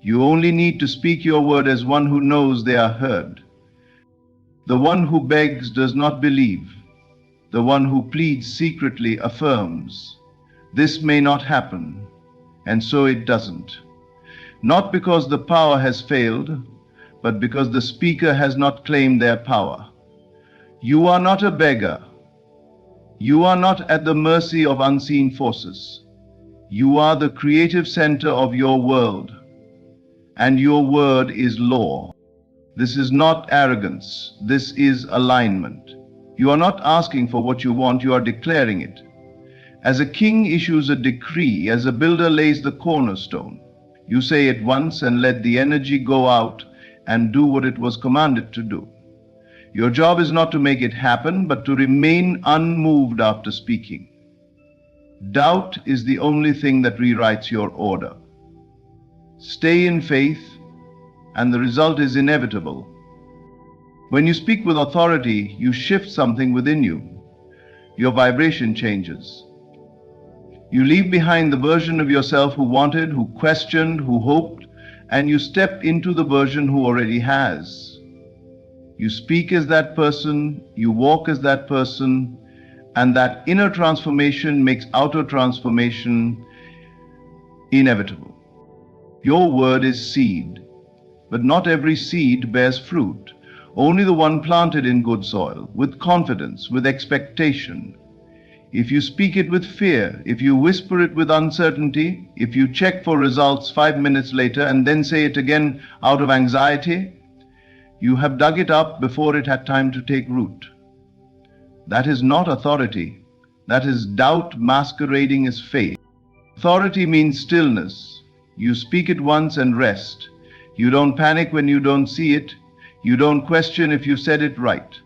Speaker 1: You only need to speak your word as one who knows they are heard. The one who begs does not believe. The one who pleads secretly affirms. This may not happen, and so it doesn't. Not because the power has failed, but because the speaker has not claimed their power. You are not a beggar. You are not at the mercy of unseen forces. You are the creative center of your world, and your word is law. This is not arrogance. This is alignment. You are not asking for what you want, you are declaring it. As a king issues a decree, as a builder lays the cornerstone, you say it once and let the energy go out and do what it was commanded to do. Your job is not to make it happen, but to remain unmoved after speaking. Doubt is the only thing that rewrites your order. Stay in faith, and the result is inevitable. When you speak with authority, you shift something within you. Your vibration changes. You leave behind the version of yourself who wanted, who questioned, who hoped, and you step into the version who already has. You speak as that person, you walk as that person, and that inner transformation makes outer transformation inevitable. Your word is seed, but not every seed bears fruit. Only the one planted in good soil, with confidence, with expectation. If you speak it with fear, if you whisper it with uncertainty, if you check for results 5 minutes later and then say it again out of anxiety, you have dug it up before it had time to take root. That is not authority. That is doubt masquerading as faith. Authority means stillness. You speak it once and rest. You don't panic when you don't see it. You don't question if you said it right.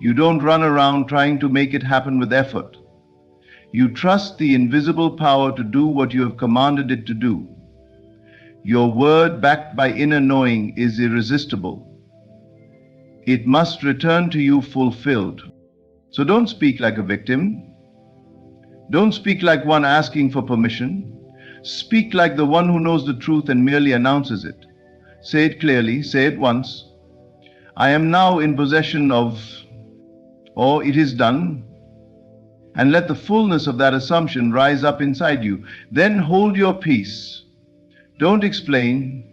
Speaker 1: You don't run around trying to make it happen with effort. You trust the invisible power to do what you have commanded it to do. Your word, backed by inner knowing, is irresistible. It must return to you fulfilled. So don't speak like a victim. Don't speak like one asking for permission. Speak like the one who knows the truth and merely announces it. Say it clearly, say it once. I am now in possession of, or it is done. And let the fullness of that assumption rise up inside you. Then hold your peace. Don't explain.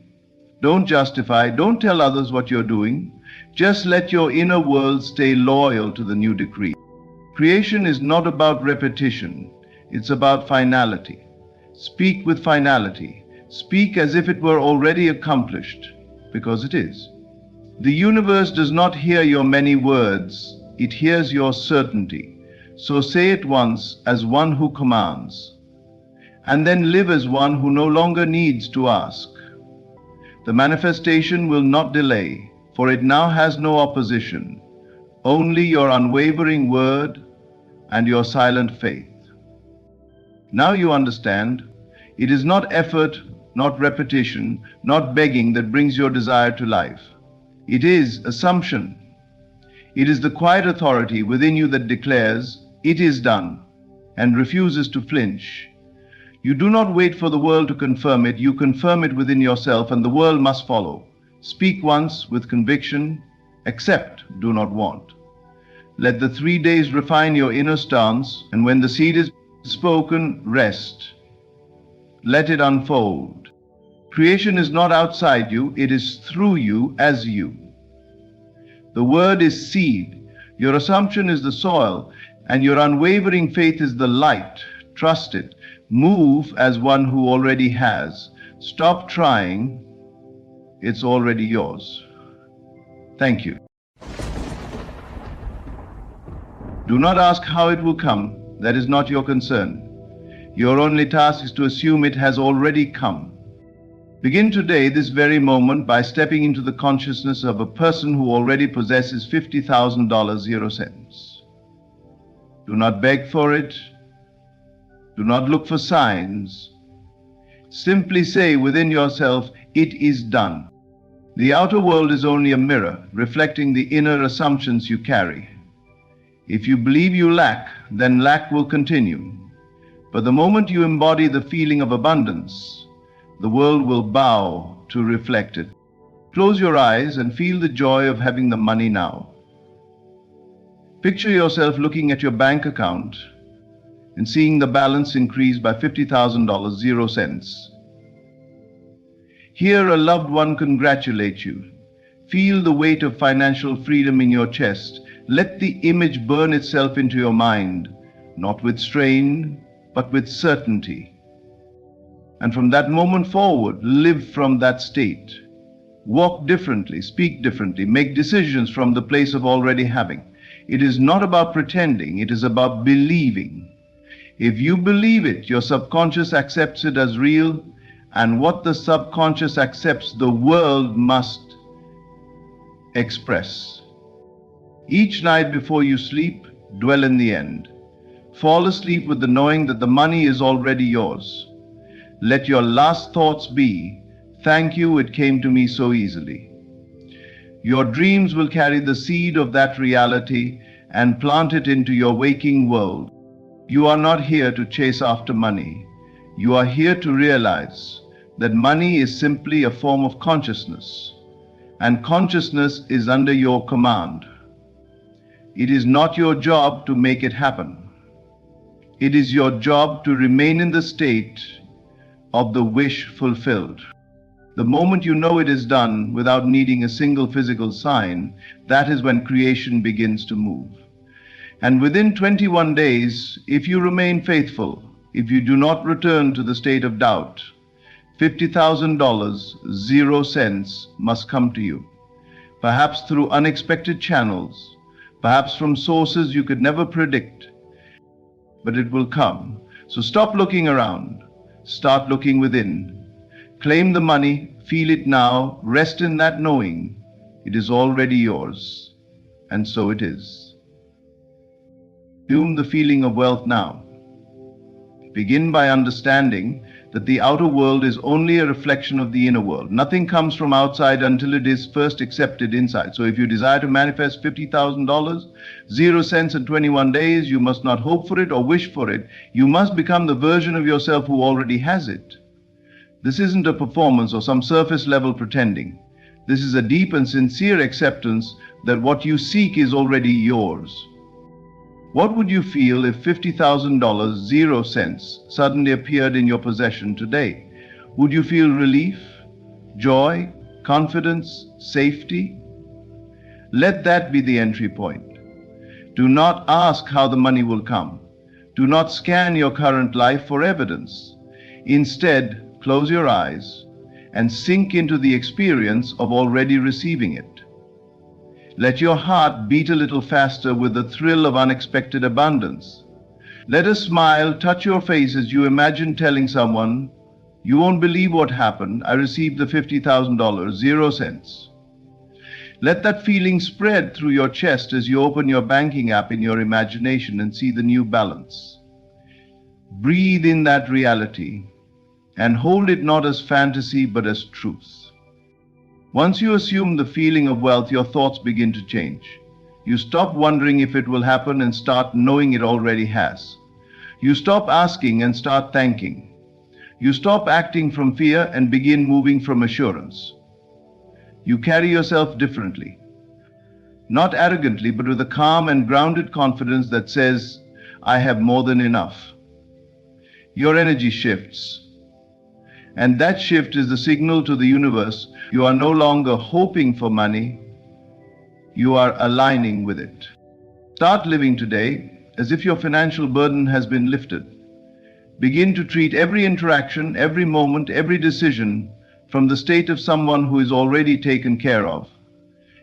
Speaker 1: Don't justify. Don't tell others what you're doing. Just let your inner world stay loyal to the new decree. Creation is not about repetition. It's about finality. Speak with finality. Speak as if it were already accomplished, because it is. The universe does not hear your many words. It hears your certainty. So say it once as one who commands, and then live as one who no longer needs to ask. The manifestation will not delay, for it now has no opposition, only your unwavering word and your silent faith. Now you understand, it is not effort, not repetition, not begging that brings your desire to life. It is assumption. It is the quiet authority within you that declares, "It is done," and refuses to flinch. You do not wait for the world to confirm it. You confirm it within yourself, and the world must follow. Speak once with conviction. Accept, do not want. Let the 3 days refine your inner stance, and when the seed is spoken, rest. Let it unfold. Creation is not outside you, it is through you as you. The word is seed. Your assumption is the soil, and your unwavering faith is the light. Trust it. Move as one who already has. Stop trying. It's already yours. Thank you. Do not ask how it will come. That is not your concern. Your only task is to assume it has already come. Begin today, this very moment, by stepping into the consciousness of a person who already possesses $50,000, 0 cents. Do not beg for it. Do not look for signs. Simply say within yourself, "It is done." The outer world is only a mirror, reflecting the inner assumptions you carry. If you believe you lack, then lack will continue. But the moment you embody the feeling of abundance, the world will bow to reflect it. Close your eyes and feel the joy of having the money now. Picture yourself looking at your bank account and seeing the balance increase by $50,000, 0 cents. Hear a loved one congratulate you. Feel the weight of financial freedom in your chest. Let the image burn itself into your mind, not with strain, but with certainty. And from that moment forward, live from that state. Walk differently, speak differently, make decisions from the place of already having. It is not about pretending, it is about believing. If you believe it, your subconscious accepts it as real, and what the subconscious accepts, the world must express. Each night before you sleep, dwell in the end. Fall asleep with the knowing that the money is already yours. Let your last thoughts be, "Thank you, it came to me so easily." Your dreams will carry the seed of that reality and plant it into your waking world. You are not here to chase after money. You are here to realize that money is simply a form of consciousness, and consciousness is under your command. It is not your job to make it happen. It is your job to remain in the state of the wish fulfilled. The moment you know it is done without needing a single physical sign, that is when creation begins to move. And within 21 days, if you remain faithful, if you do not return to the state of doubt, $50,000, 0 cents must come to you. Perhaps through unexpected channels, perhaps from sources you could never predict, but it will come. So stop looking around. Start looking within. Claim the money, feel it now, rest in that knowing it is already yours. And so it is. Assume the feeling of wealth now. Begin by understanding that the outer world is only a reflection of the inner world. Nothing comes from outside until it is first accepted inside. So if you desire to manifest $50,000, 0 cents in 21 days, you must not hope for it or wish for it. You must become the version of yourself who already has it. This isn't a performance or some surface level pretending. This is a deep and sincere acceptance that what you seek is already yours. What would you feel if $50,000, 0 cents, suddenly appeared in your possession today? Would you feel relief, joy, confidence, safety? Let that be the entry point. Do not ask how the money will come. Do not scan your current life for evidence. Instead, close your eyes and sink into the experience of already receiving it. Let your heart beat a little faster with the thrill of unexpected abundance. Let a smile touch your face as you imagine telling someone, "You won't believe what happened. I received the $50,000, 0 cents." Let that feeling spread through your chest as you open your banking app in your imagination and see the new balance. Breathe in that reality and hold it not as fantasy but as truth. Once you assume the feeling of wealth, your thoughts begin to change. You stop wondering if it will happen and start knowing it already has. You stop asking and start thanking. You stop acting from fear and begin moving from assurance. You carry yourself differently. Not arrogantly, but with a calm and grounded confidence that says, "I have more than enough." Your energy shifts. And that shift is the signal to the universe you are no longer hoping for money, you are aligning with it. Start living today as if your financial burden has been lifted. Begin to treat every interaction, every moment, every decision from the state of someone who is already taken care of.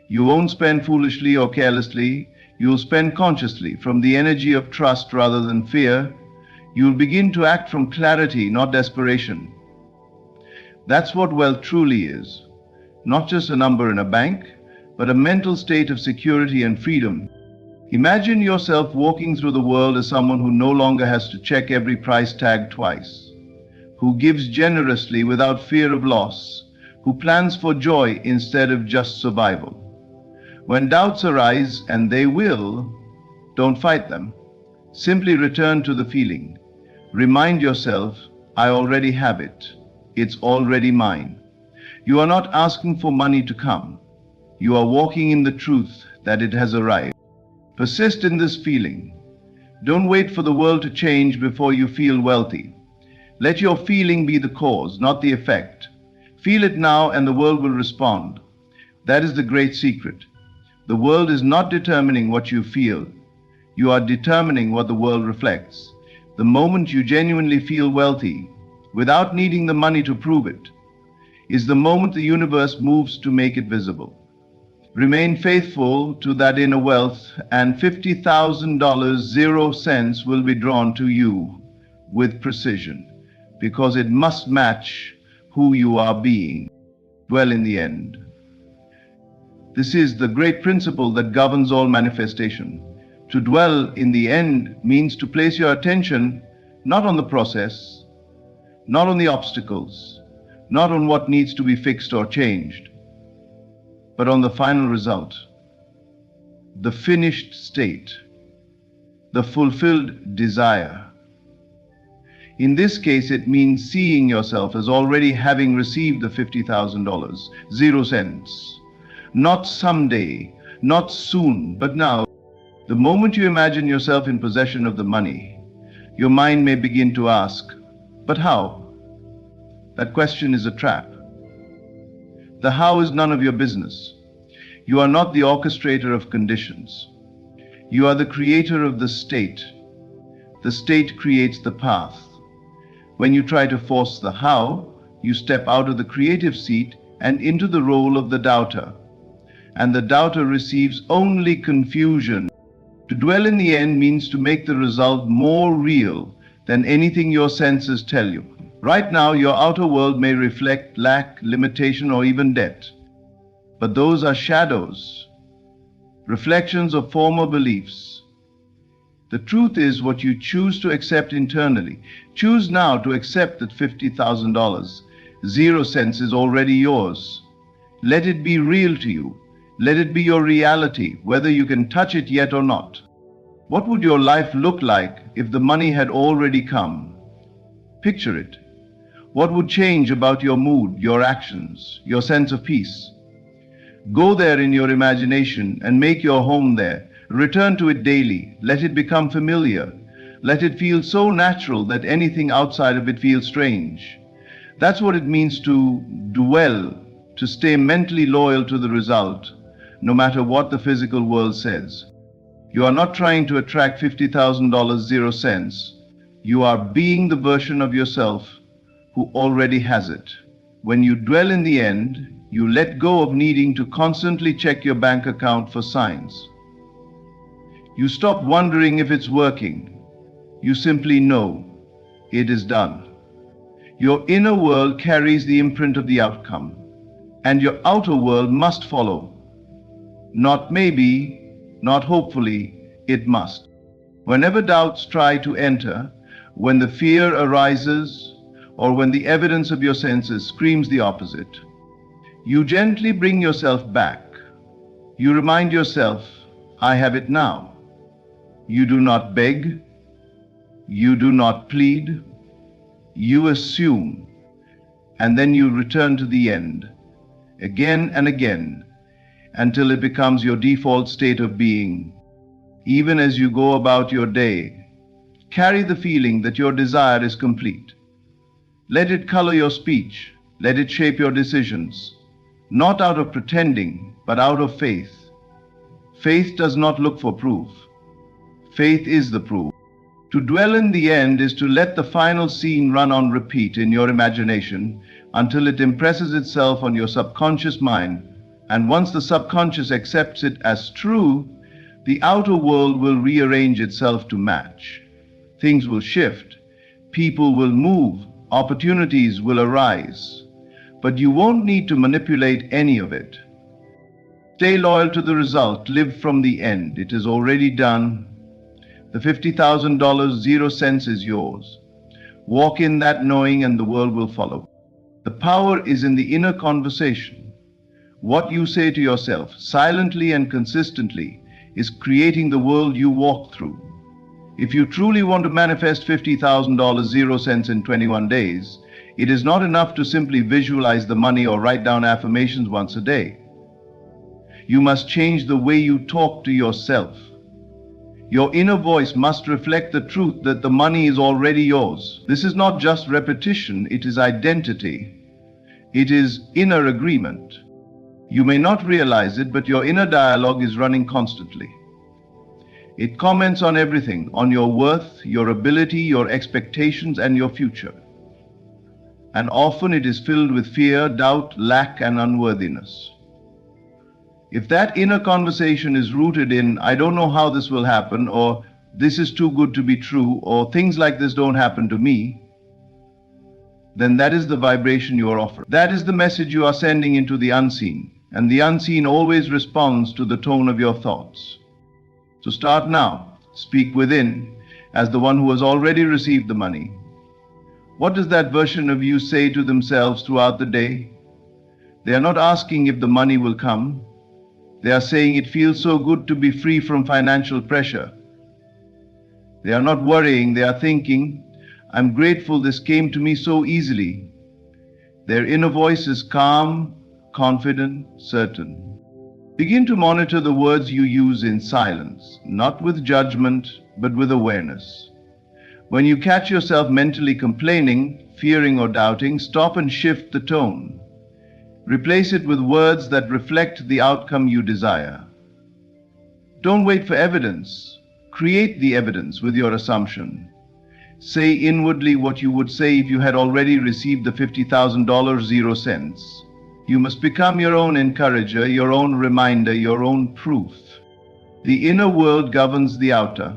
Speaker 1: You won't spend foolishly or carelessly, you'll spend consciously from the energy of trust rather than fear. You'll begin to act from clarity, not desperation. That's what wealth truly is. Not just a number in a bank, but a mental state of security and freedom. Imagine yourself walking through the world as someone who no longer has to check every price tag twice, who gives generously without fear of loss, who plans for joy instead of just survival. When doubts arise, and they will, don't fight them. Simply return to the feeling. Remind yourself, "I already have it. It's already mine." You are not asking for money to come. You are walking in the truth that it has arrived. Persist in this feeling. Don't wait for the world to change before you feel wealthy. Let your feeling be the cause, not the effect. Feel it now and the world will respond. That is the great secret. The world is not determining what you feel. You are determining what the world reflects. The moment you genuinely feel wealthy, without needing the money to prove it, is the moment the universe moves to make it visible. Remain faithful to that inner wealth, and $50,000, 0 cents, will be drawn to you with precision, because it must match who you are being. Well, in the end, this is the great principle that governs all manifestation. To dwell in the end means to place your attention not on the process, not on the obstacles, not on what needs to be fixed or changed, but on the final result, the finished state, the fulfilled desire. In this case, it means seeing yourself as already having received the $50,000, 0 cents. Not someday, not soon, but now. The moment you imagine yourself in possession of the money, your mind may begin to ask, "But how?" That question is a trap. The how is none of your business. You are not the orchestrator of conditions. You are the creator of the state. The state creates the path. When you try to force the how, you step out of the creative seat and into the role of the doubter. And the doubter receives only confusion. To dwell in the end means to make the result more real than anything your senses tell you. Right now, your outer world may reflect lack, limitation, or even debt. But those are shadows, reflections of former beliefs. The truth is what you choose to accept internally. Choose now to accept that $50,000, 0 cents, is already yours. Let it be real to you. Let it be your reality, whether you can touch it yet or not. What would your life look like if the money had already come? Picture it. What would change about your mood, your actions, your sense of peace? Go there in your imagination and make your home there. Return to it daily. Let it become familiar. Let it feel so natural that anything outside of it feels strange. That's what it means to dwell, to stay mentally loyal to the result, no matter what the physical world says. You are not trying to attract $50,000, 0 cents. You are being the version of yourself who already has it. When you dwell in the end, you let go of needing to constantly check your bank account for signs. You stop wondering if it's working. You simply know it is done. Your inner world carries the imprint of the outcome, and your outer world must follow. Not maybe, not hopefully, it must. Whenever doubts try to enter, when the fear arises, or when the evidence of your senses screams the opposite, you gently bring yourself back. You remind yourself, I have it now. You do not beg. You do not plead. You assume. And then you return to the end, again and again, until it becomes your default state of being. Even as you go about your day, carry the feeling that your desire is complete. Let it color your speech. Let it shape your decisions. Not out of pretending, but out of faith. Faith does not look for proof. Faith is the proof. To dwell in the end is to let the final scene run on repeat in your imagination until it impresses itself on your subconscious mind. And once the subconscious accepts it as true, the outer world will rearrange itself to match. Things will shift. People will move. Opportunities will arise. But you won't need to manipulate any of it. Stay loyal to the result. Live from the end. It is already done. The $50,000, 0 cents is yours. Walk in that knowing and the world will follow. The power is in the inner conversation. What you say to yourself, silently and consistently, is creating the world you walk through. If you truly want to manifest $50,000, 0 cents in 21 days, it is not enough to simply visualize the money or write down affirmations once a day. You must change the way you talk to yourself. Your inner voice must reflect the truth that the money is already yours. This is not just repetition, it is identity. It is inner agreement. You may not realize it, but your inner dialogue is running constantly. It comments on everything, on your worth, your ability, your expectations, and your future. And often it is filled with fear, doubt, lack, and unworthiness. If that inner conversation is rooted in, I don't know how this will happen, or this is too good to be true, or things like this don't happen to me, then that is the vibration you are offering. That is the message you are sending into the unseen, and the unseen always responds to the tone of your thoughts. So start now. Speak within, as the one who has already received the money. What does that version of you say to themselves throughout the day? They are not asking if the money will come. They are saying it feels so good to be free from financial pressure. They are not worrying, they are thinking, I'm grateful this came to me so easily. Their inner voice is calm, confident, certain. Begin to monitor the words you use in silence, not with judgment, but with awareness. When you catch yourself mentally complaining, fearing, or doubting, stop and shift the tone. Replace it with words that reflect the outcome you desire. Don't wait for evidence. Create the evidence with your assumption. Say inwardly what you would say if you had already received the $50,000, 0 cents. You must become your own encourager, your own reminder, your own proof. The inner world governs the outer.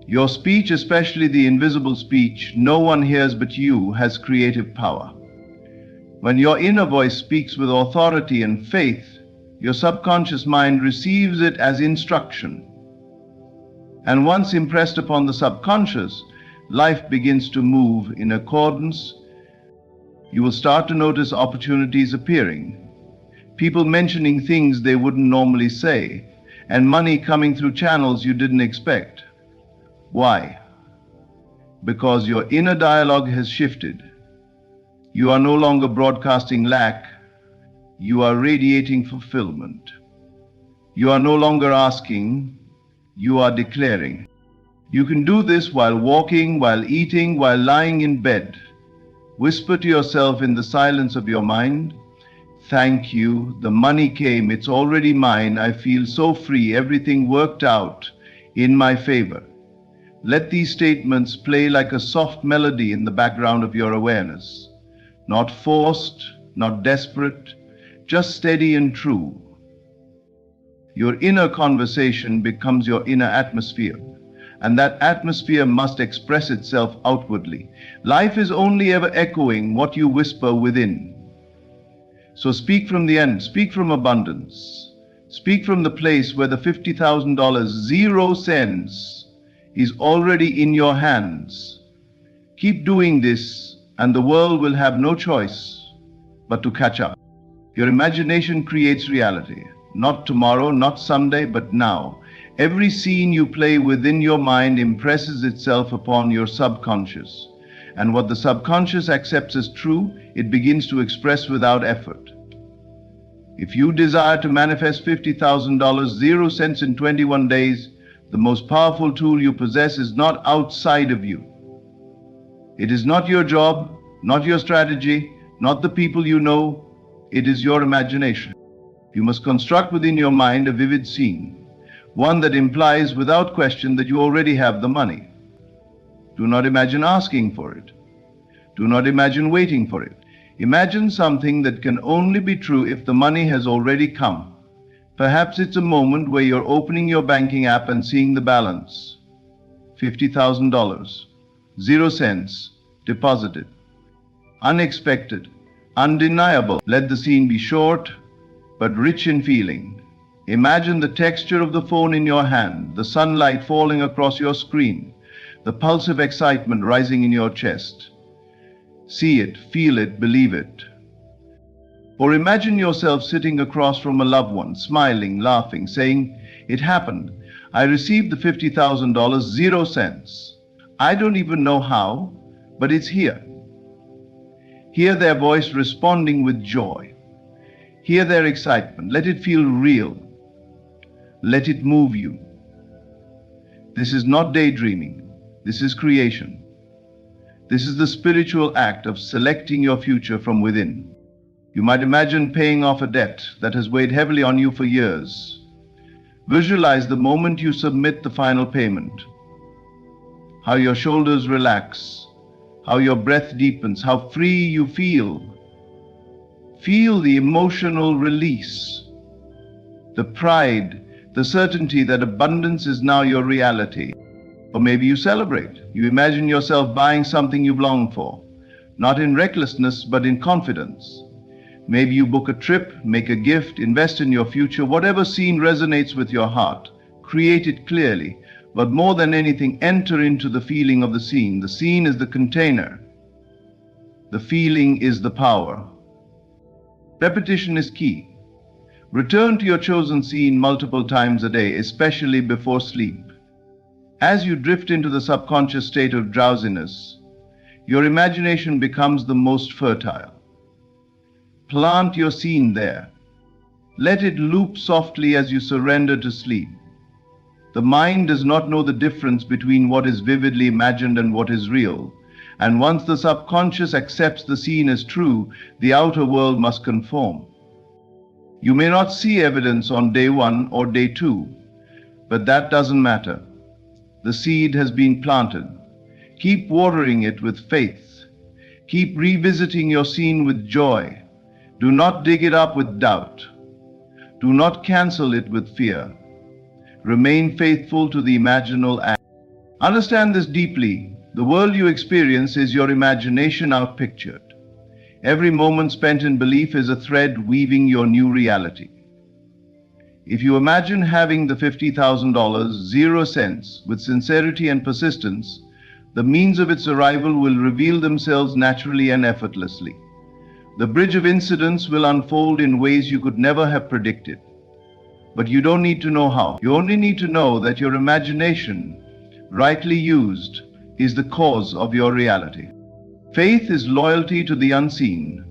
Speaker 1: Your speech, especially the invisible speech no one hears but you, has creative power. When your inner voice speaks with authority and faith, your subconscious mind receives it as instruction. And once impressed upon the subconscious, life begins to move in accordance. You will start to notice opportunities appearing, people mentioning things they wouldn't normally say, and money coming through channels you didn't expect. Why? Because your inner dialogue has shifted. You are no longer broadcasting lack, you are radiating fulfillment. You are no longer asking, you are declaring. You can do this while walking, while eating, while lying in bed. Whisper to yourself in the silence of your mind, "Thank you, the money came, it's already mine, I feel so free, everything worked out in my favor." Let these statements play like a soft melody in the background of your awareness. Not forced, not desperate, just steady and true. Your inner conversation becomes your inner atmosphere, and that atmosphere must express itself outwardly. Life is only ever echoing what you whisper within. So speak from the end, speak from abundance. Speak from the place where the $50,000, 0 cents, is already in your hands. Keep doing this, and the world will have no choice but to catch up. Your imagination creates reality. Not tomorrow, not someday, but now. Every scene you play within your mind impresses itself upon your subconscious. And what the subconscious accepts as true, it begins to express without effort. If you desire to manifest $50,000, 0 cents in 21 days, the most powerful tool you possess is not outside of you. It is not your job, not your strategy, not the people you know. It is your imagination. You must construct within your mind a vivid scene, one that implies without question that you already have the money. Do not imagine asking for it. Do not imagine waiting for it. Imagine something that can only be true if the money has already come. Perhaps it's a moment where you're opening your banking app and seeing the balance. $50,000, 0 cents, deposited. Unexpected, undeniable. Let the scene be short, but rich in feeling. Imagine the texture of the phone in your hand, the sunlight falling across your screen, the pulse of excitement rising in your chest. See it, feel it, believe it. Or imagine yourself sitting across from a loved one, smiling, laughing, saying, "It happened. I received the $50,000, 0 cents. I don't even know how, but it's here." Hear their voice responding with joy. Hear their excitement. Let it feel real. Let it move you. This is not daydreaming. This is creation. This is the spiritual act of selecting your future from within. You might imagine paying off a debt that has weighed heavily on you for years. Visualize the moment you submit the final payment. How your shoulders relax, how your breath deepens, how free you feel. Feel the emotional release, the pride, the certainty that abundance is now your reality. Or maybe you celebrate. You imagine yourself buying something you've longed for, not in recklessness, but in confidence. Maybe you book a trip, make a gift, invest in your future. Whatever scene resonates with your heart, create it clearly. But more than anything, enter into the feeling of the scene. The scene is the container. The feeling is the power. Repetition is key. Return to your chosen scene multiple times a day, especially before sleep. As you drift into the subconscious state of drowsiness, your imagination becomes the most fertile. Plant your scene there. Let it loop softly as you surrender to sleep. The mind does not know the difference between what is vividly imagined and what is real. And once the subconscious accepts the scene as true, the outer world must conform. You may not see evidence on day 1 or day 2, but that doesn't matter. The seed has been planted. Keep watering it with faith. Keep revisiting your scene with joy. Do not dig it up with doubt. Do not cancel it with fear. Remain faithful to the imaginal act. Understand this deeply. The world you experience is your imagination outpictured. Every moment spent in belief is a thread weaving your new reality. If you imagine having the $50,000, 0 cents, with sincerity and persistence, the means of its arrival will reveal themselves naturally and effortlessly. The bridge of incidents will unfold in ways you could never have predicted. But you don't need to know how. You only need to know that your imagination, rightly used, is the cause of your reality. Faith is loyalty to the unseen.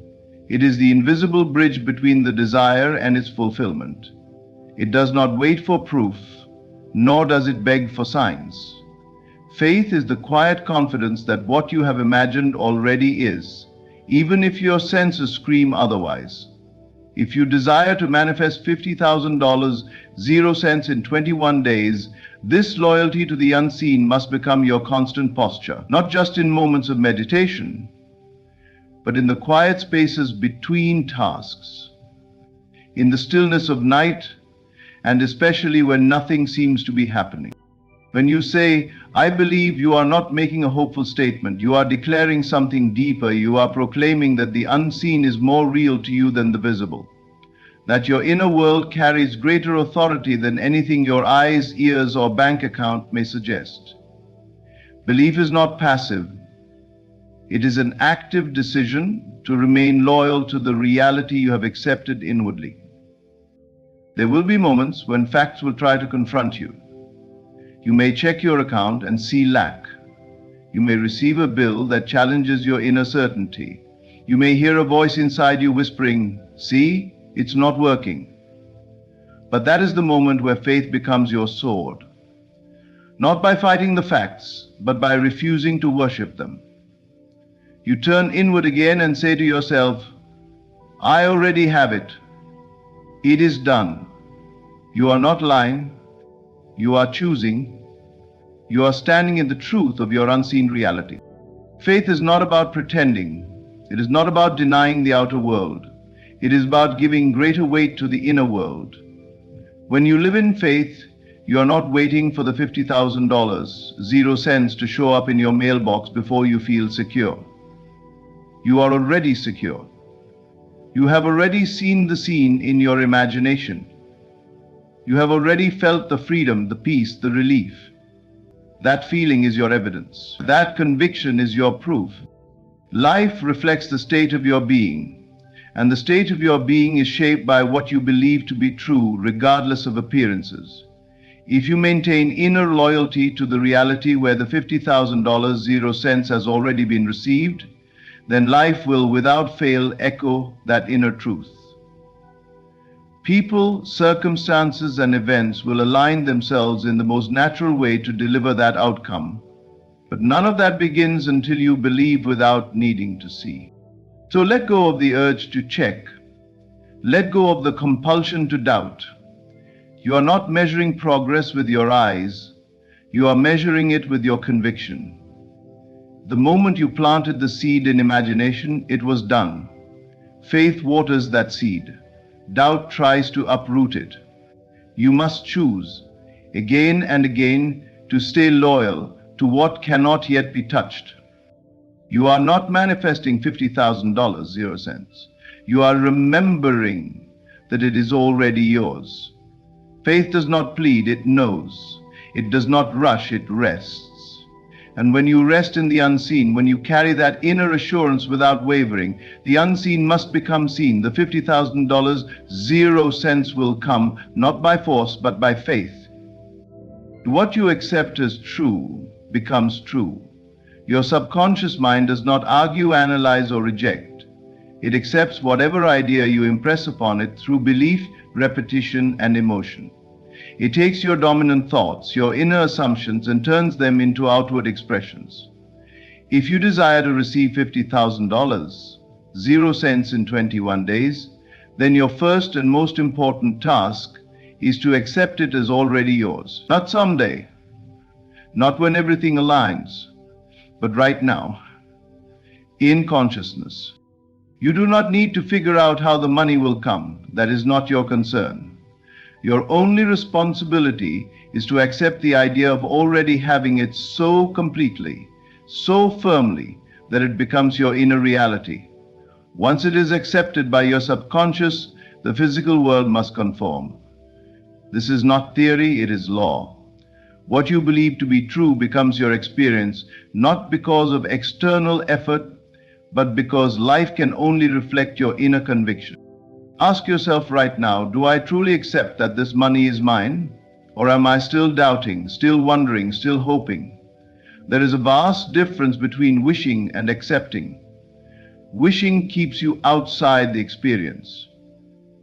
Speaker 1: It is the invisible bridge between the desire and its fulfillment. It does not wait for proof, nor does it beg for signs. Faith is the quiet confidence that what you have imagined already is, even if your senses scream otherwise. If you desire to manifest $50,000, 0 cents in 21 days, this loyalty to the unseen must become your constant posture, not just in moments of meditation, but in the quiet spaces between tasks, in the stillness of night, and especially when nothing seems to be happening. When you say, I believe, you are not making a hopeful statement. You are declaring something deeper. You are proclaiming that the unseen is more real to you than the visible, that your inner world carries greater authority than anything your eyes, ears, or bank account may suggest. Belief is not passive. It is an active decision to remain loyal to the reality you have accepted inwardly. There will be moments when facts will try to confront you. You may check your account and see lack. You may receive a bill that challenges your inner certainty. You may hear a voice inside you whispering, "See, it's not working." But that is the moment where faith becomes your sword. Not by fighting the facts, but by refusing to worship them. You turn inward again and say to yourself, I already have it. It is done. You are not lying. You are choosing. You are standing in the truth of your unseen reality. Faith is not about pretending. It is not about denying the outer world. It is about giving greater weight to the inner world. When you live in faith, you are not waiting for the $50,000, 0 cents to show up in your mailbox before you feel secure. You are already secure. You have already seen the scene in your imagination. You have already felt the freedom, the peace, the relief. That feeling is your evidence. That conviction is your proof. Life reflects the state of your being, and the state of your being is shaped by what you believe to be true, regardless of appearances. If you maintain inner loyalty to the reality where the $50,000, 0 cents has already been received, then life will without fail echo that inner truth. People, circumstances, and events will align themselves in the most natural way to deliver that outcome. But none of that begins until you believe without needing to see. So let go of the urge to check. Let go of the compulsion to doubt. You are not measuring progress with your eyes. You are measuring it with your conviction. The moment you planted the seed in imagination, it was done. Faith waters that seed. Doubt tries to uproot it. You must choose, again and again, to stay loyal to what cannot yet be touched. You are not manifesting $50,000, 0 cents. You are remembering that it is already yours. Faith does not plead, it knows. It does not rush, it rests. And when you rest in the unseen, when you carry that inner assurance without wavering, the unseen must become seen. The $50,000, 0 cents will come, not by force, but by faith. What you accept as true becomes true. Your subconscious mind does not argue, analyze, or reject. It accepts whatever idea you impress upon it through belief, repetition, and emotion. It takes your dominant thoughts, your inner assumptions, and turns them into outward expressions. If you desire to receive $50,000, 0 cents in 21 days, then your first and most important task is to accept it as already yours. Not someday, not when everything aligns, but right now, in consciousness. You do not need to figure out how the money will come. That is not your concern. Your only responsibility is to accept the idea of already having it so completely, so firmly, that it becomes your inner reality. Once it is accepted by your subconscious, the physical world must conform. This is not theory, it is law. What you believe to be true becomes your experience, not because of external effort, but because life can only reflect your inner conviction. Ask yourself right now, do I truly accept that this money is mine? Or am I still doubting, still wondering, still hoping? There is a vast difference between wishing and accepting. Wishing keeps you outside the experience.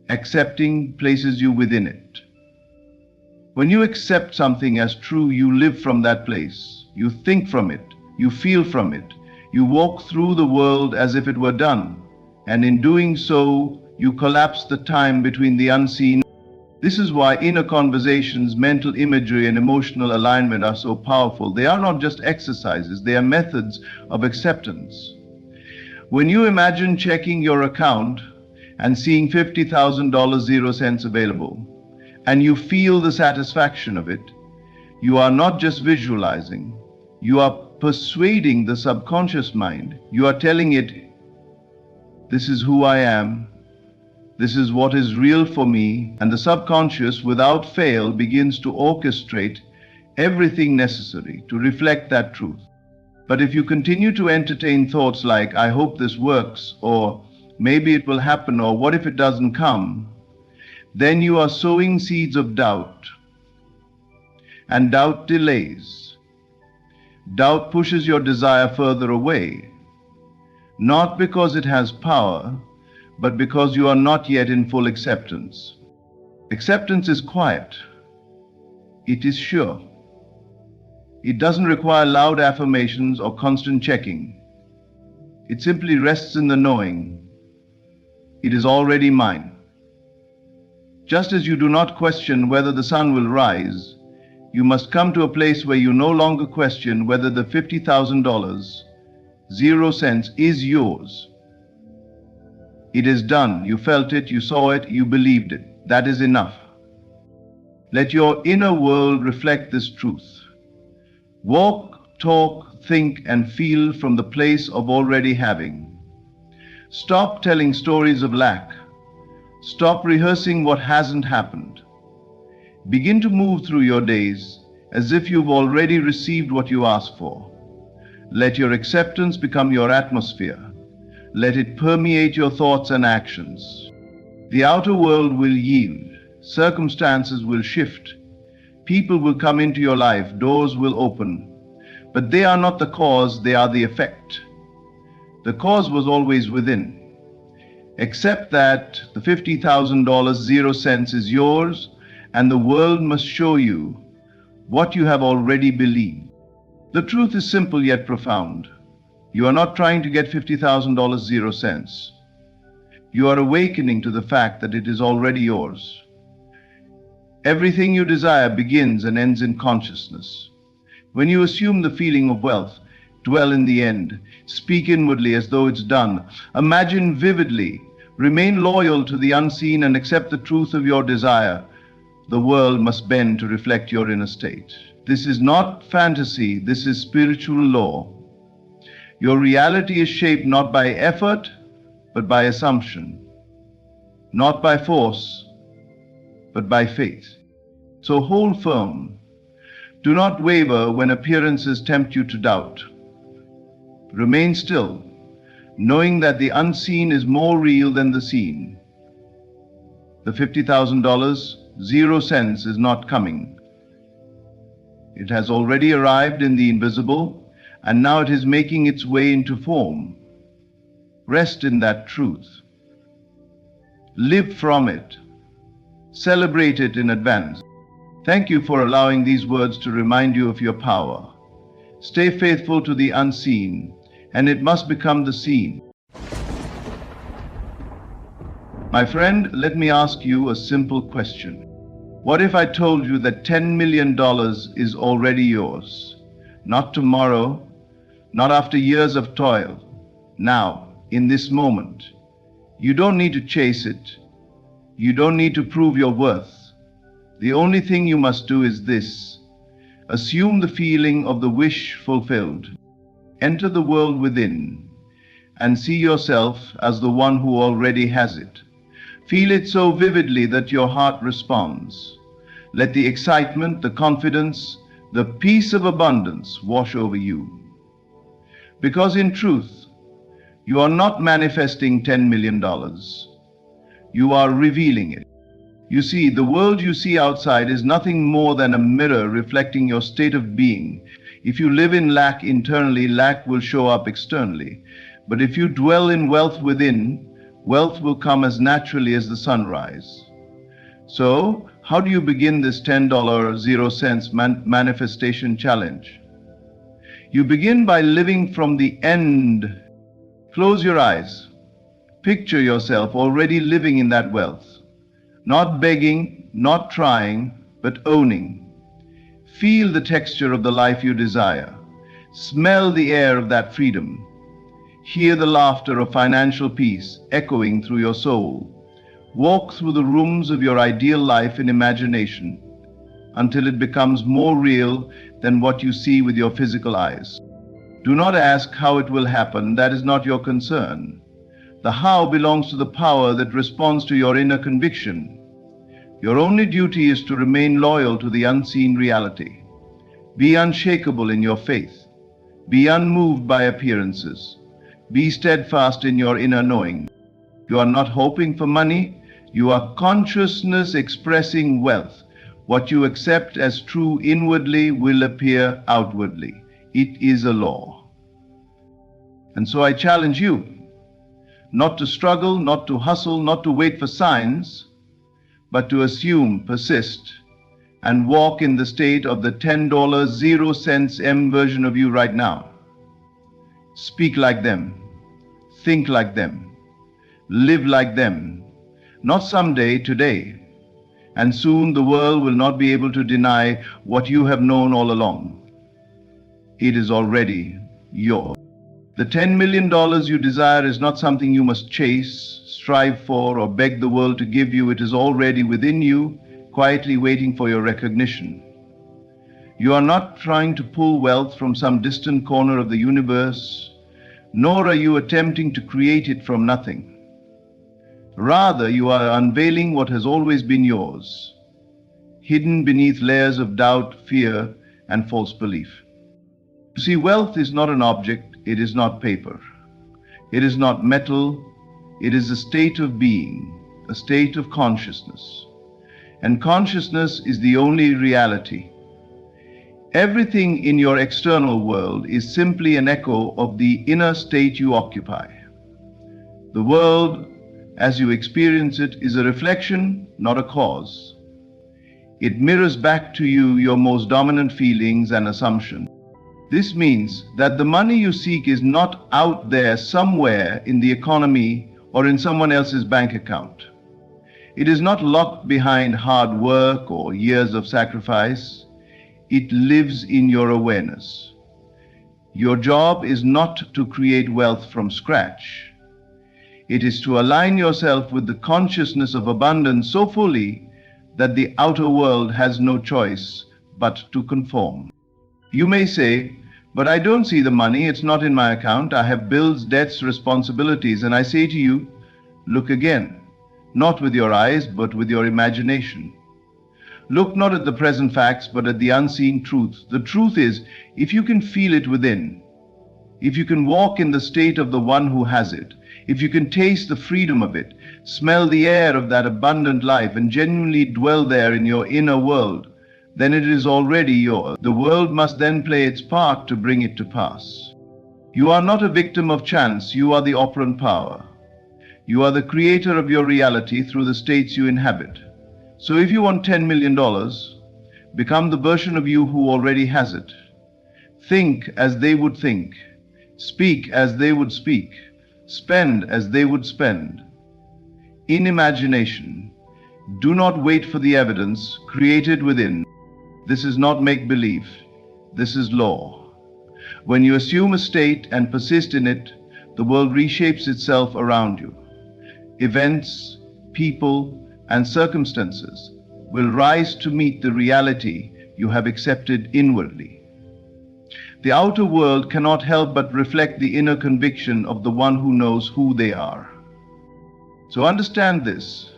Speaker 1: Accepting places you within it. When you accept something as true, you live from that place. You think from it. You feel from it. You walk through the world as if it were done. And in doing so, you collapse the time between the unseen. This is why inner conversations, mental imagery, and emotional alignment are so powerful. They are not just exercises, they are methods of acceptance. When you imagine checking your account and seeing $50,000 0 cents available, and you feel the satisfaction of it, you are not just visualizing, you are persuading the subconscious mind. You are telling it, this is who I am, this is what is real for me, and the subconscious, without fail, begins to orchestrate everything necessary to reflect that truth. But if you continue to entertain thoughts like, I hope this works, or maybe it will happen, or what if it doesn't come, then you are sowing seeds of doubt. And doubt delays. Doubt pushes your desire further away, not because it has power, but because you are not yet in full acceptance. Acceptance is quiet. It is sure. It doesn't require loud affirmations or constant checking. It simply rests in the knowing, it is already mine. Just as you do not question whether the sun will rise, you must come to a place where you no longer question whether the $50,000, 0 cents, is yours. It is done. You felt it, you saw it, you believed it. That is enough. Let your inner world reflect this truth. Walk, talk, think, and feel from the place of already having. Stop telling stories of lack. Stop rehearsing what hasn't happened. Begin to move through your days as if you've already received what you asked for. Let your acceptance become your atmosphere. Let it permeate your thoughts and actions. The outer world will yield. Circumstances will shift. People will come into your life. Doors will open. But they are not the cause, they are the effect. The cause was always within. Accept that the $50,000, 0 cents is yours, and the world must show you what you have already believed. The truth is simple yet profound. You are not trying to get $50,000, 0 cents. You are awakening to the fact that it is already yours. Everything you desire begins and ends in consciousness. When you assume the feeling of wealth, dwell in the end, speak inwardly as though it's done, imagine vividly, remain loyal to the unseen, and accept the truth of your desire, the world must bend to reflect your inner state. This is not fantasy, this is spiritual law. Your reality is shaped not by effort, but by assumption. Not by force, but by faith. So hold firm. Do not waver when appearances tempt you to doubt. Remain still, knowing that the unseen is more real than the seen. The $50,000, 0 cents is not coming. It has already arrived in the invisible, and now it is making its way into form. Rest in that truth. Live from it. Celebrate it in advance. Thank you for allowing these words to remind you of your power. Stay faithful to the unseen, and it must become the seen. My friend, let me ask you a simple question. What if I told you that $10 million is already yours? Not tomorrow, not after years of toil. Now, in this moment. You don't need to chase it. You don't need to prove your worth. The only thing you must do is this: assume the feeling of the wish fulfilled. Enter the world within and see yourself as the one who already has it. Feel it so vividly that your heart responds. Let the excitement, the confidence, the peace of abundance wash over you. Because in truth, you are not manifesting $10 million. You are revealing it. You see, the world you see outside is nothing more than a mirror reflecting your state of being. If you live in lack internally, lack will show up externally. But if you dwell in wealth within, wealth will come as naturally as the sunrise. So, how do you begin this $10.00 manifestation challenge? You begin by living from the end. Close your eyes. Picture yourself already living in that wealth. Not begging, not trying, but owning. Feel the texture of the life you desire. Smell the air of that freedom. Hear the laughter of financial peace echoing through your soul. Walk through the rooms of your ideal life in imagination until it becomes more real than what you see with your physical eyes. Do not ask how it will happen. That is not your concern. The how belongs to the power that responds to your inner conviction. Your only duty is to remain loyal to the unseen reality. Be unshakable in your faith. Be unmoved by appearances. Be steadfast in your inner knowing. You are not hoping for money. You are consciousness expressing wealth. What you accept as true inwardly will appear outwardly. It is a law. And so I challenge you not to struggle, not to hustle, not to wait for signs, but to assume, persist, and walk in the state of the $10.00 M version of you right now. Speak like them, think like them, live like them, not someday, today. And soon the world will not be able to deny what you have known all along. It is already yours. The $10 million you desire is not something you must chase, strive for, or beg the world to give you. It is already within you, quietly waiting for your recognition. You are not trying to pull wealth from some distant corner of the universe, nor are you attempting to create it from nothing. Rather, you are unveiling what has always been yours, hidden beneath layers of doubt, fear, and false belief. You see, wealth is not an object. It is not paper. It is not metal. It is a state of being, a state of consciousness. And consciousness is the only reality. Everything in your external world is simply an echo of the inner state you occupy. The world, as you experience it, is a reflection, not a cause. It mirrors back to you your most dominant feelings and assumptions. This means that the money you seek is not out there somewhere in the economy or in someone else's bank account. It is not locked behind hard work or years of sacrifice. It lives in your awareness. Your job is not to create wealth from scratch. It is to align yourself with the consciousness of abundance so fully that the outer world has no choice but to conform. You may say, but I don't see the money, it's not in my account, I have bills, debts, responsibilities, and I say to you, look again, not with your eyes, but with your imagination. Look not at the present facts, but at the unseen truth. The truth is, if you can feel it within, if you can walk in the state of the one who has it, if you can taste the freedom of it, smell the air of that abundant life, and genuinely dwell there in your inner world, then it is already yours. The world must then play its part to bring it to pass. You are not a victim of chance, you are the operant power. You are the creator of your reality through the states you inhabit. So if you want $10 million, become the version of you who already has it. Think as they would think. Speak as they would speak. Spend as they would spend. In imagination, do not wait for the evidence created within. This is not make-believe. This is law. When you assume a state and persist in it, the world reshapes itself around you. Events, people, and circumstances will rise to meet the reality you have accepted inwardly. The outer world cannot help but reflect the inner conviction of the one who knows who they are. So understand this.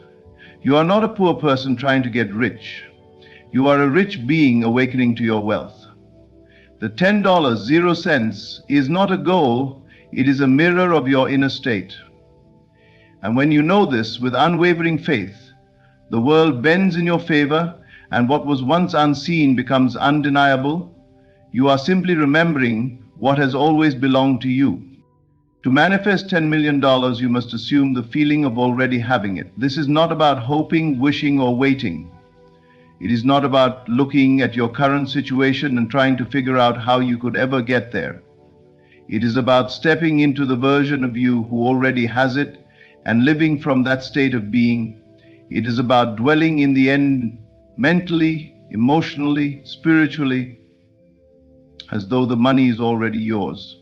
Speaker 1: You are not a poor person trying to get rich. You are a rich being awakening to your wealth. The $10, 0 cents, is not a goal, it is a mirror of your inner state. And when you know this with unwavering faith, the world bends in your favor, and what was once unseen becomes undeniable. You are simply remembering what has always belonged to you. To manifest $10 million, you must assume the feeling of already having it. This is not about hoping, wishing, or waiting. It is not about looking at your current situation and trying to figure out how you could ever get there. It is about stepping into the version of you who already has it and living from that state of being. It is about dwelling in the end mentally, emotionally, spiritually, as though the money is already yours.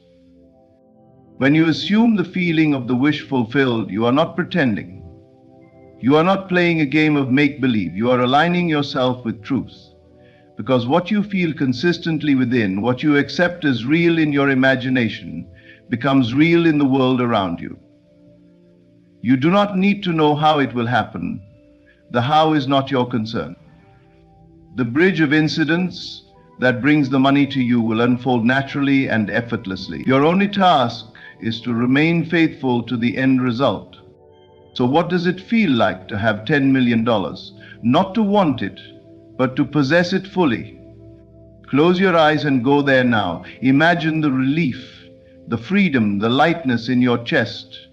Speaker 1: When you assume the feeling of the wish fulfilled, you are not pretending. You are not playing a game of make-believe. You are aligning yourself with truth. Because what you feel consistently within, what you accept as real in your imagination, becomes real in the world around you. You do not need to know how it will happen. The how is not your concern. The bridge of incidents that brings the money to you will unfold naturally and effortlessly. Your only task is to remain faithful to the end result. So what does it feel like to have $10 million? Not to want it, but to possess it fully. Close your eyes and go there now. Imagine the relief, the freedom, the lightness in your chest.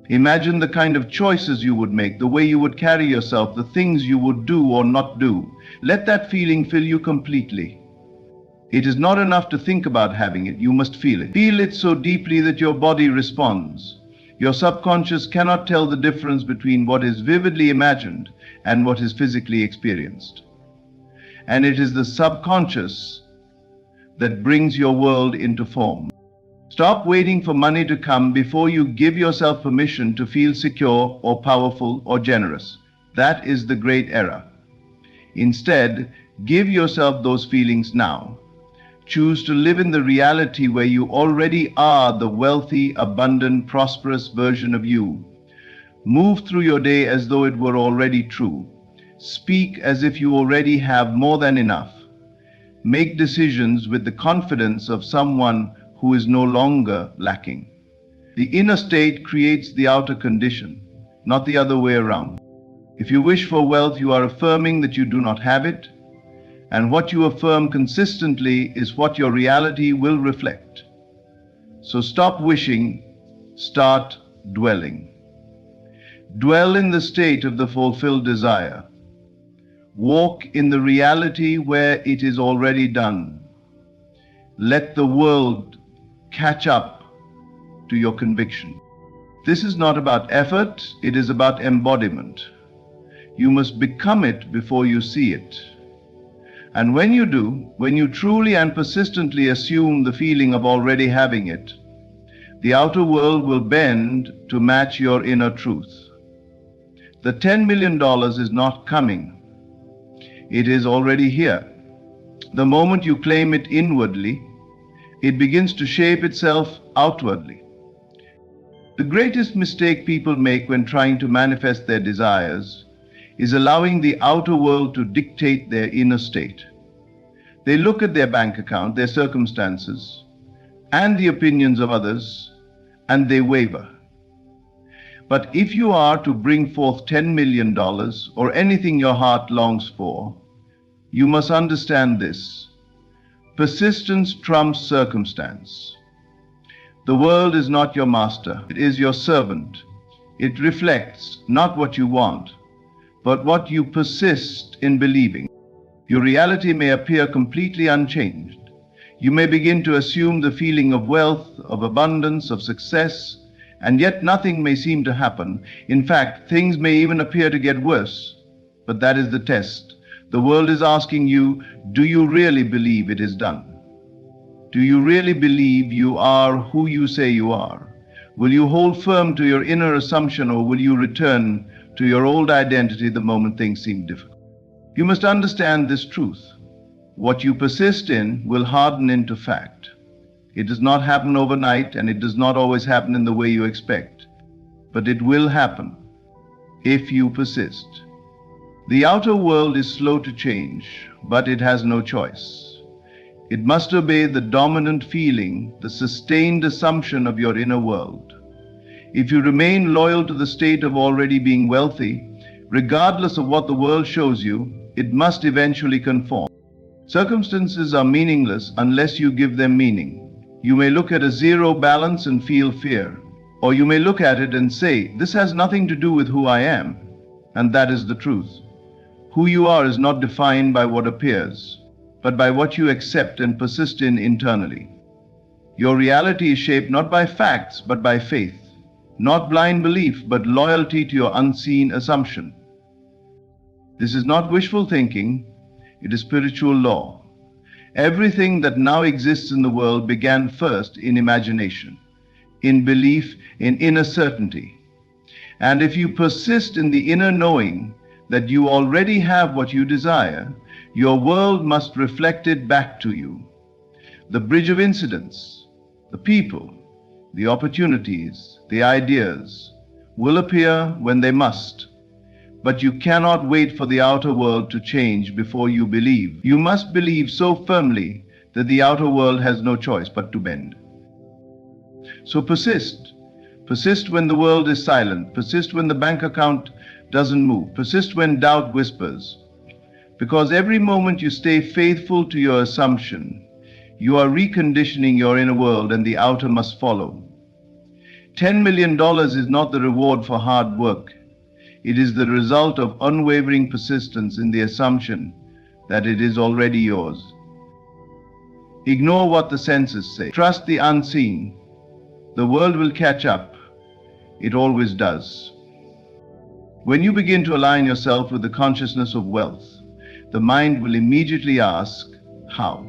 Speaker 1: Imagine the kind of choices you would make, the way you would carry yourself, the things you would do or not do. Let that feeling fill you completely. It is not enough to think about having it, you must feel it. Feel it so deeply that your body responds. Your subconscious cannot tell the difference between what is vividly imagined and what is physically experienced. And it is the subconscious that brings your world into form. Stop waiting for money to come before you give yourself permission to feel secure or powerful or generous. That is the great error. Instead, give yourself those feelings now. Choose to live in the reality where you already are the wealthy, abundant, prosperous version of you. Move through your day as though it were already true. Speak as if you already have more than enough. Make decisions with the confidence of someone who is no longer lacking. The inner state creates the outer condition, not the other way around. If you wish for wealth, you are affirming that you do not have it, and what you affirm consistently is what your reality will reflect. So stop wishing, start dwelling. Dwell in the state of the fulfilled desire. Walk in the reality where it is already done. Let the world catch up to your conviction. This is not about effort, it is about embodiment. You must become it before you see it. And when you do, when you truly and persistently assume the feeling of already having it, the outer world will bend to match your inner truth. The $10 million is not coming. It is already here. The moment you claim it inwardly, it begins to shape itself outwardly. The greatest mistake people make when trying to manifest their desires is allowing the outer world to dictate their inner state. They look at their bank account, their circumstances, and the opinions of others, and they waver. But if you are to bring forth $10 million or anything your heart longs for, you must understand this. Persistence trumps circumstance. The world is not your master, it is your servant. It reflects not what you want, but what you persist in believing. Your reality may appear completely unchanged. You may begin to assume the feeling of wealth, of abundance, of success, and yet nothing may seem to happen. In fact, things may even appear to get worse. But that is the test. The world is asking you, do you really believe it is done? Do you really believe you are who you say you are? Will you hold firm to your inner assumption, or will you return to your old identity the moment things seem difficult? You must understand this truth. What you persist in will harden into fact. It does not happen overnight, and it does not always happen in the way you expect. But it will happen if you persist. The outer world is slow to change, but it has no choice. It must obey the dominant feeling, the sustained assumption of your inner world. If you remain loyal to the state of already being wealthy, regardless of what the world shows you, it must eventually conform. Circumstances are meaningless unless you give them meaning. You may look at a zero balance and feel fear, or you may look at it and say, "This has nothing to do with who I am," and that is the truth. Who you are is not defined by what appears, but by what you accept and persist in internally. Your reality is shaped not by facts, but by faith. Not blind belief, but loyalty to your unseen assumption. This is not wishful thinking, it is spiritual law. Everything that now exists in the world began first in imagination, in belief, in inner certainty. And if you persist in the inner knowing that you already have what you desire, your world must reflect it back to you. The bridge of incidents, the people, the opportunities, the ideas will appear when they must. But you cannot wait for the outer world to change before you believe. You must believe so firmly that the outer world has no choice but to bend. So persist. Persist when the world is silent. Persist when the bank account doesn't move. Persist when doubt whispers. Because every moment you stay faithful to your assumption, you are reconditioning your inner world, and the outer must follow. $10 million is not the reward for hard work. It is the result of unwavering persistence in the assumption that it is already yours. Ignore what the senses say. Trust the unseen. The world will catch up. It always does. When you begin to align yourself with the consciousness of wealth, the mind will immediately ask, how?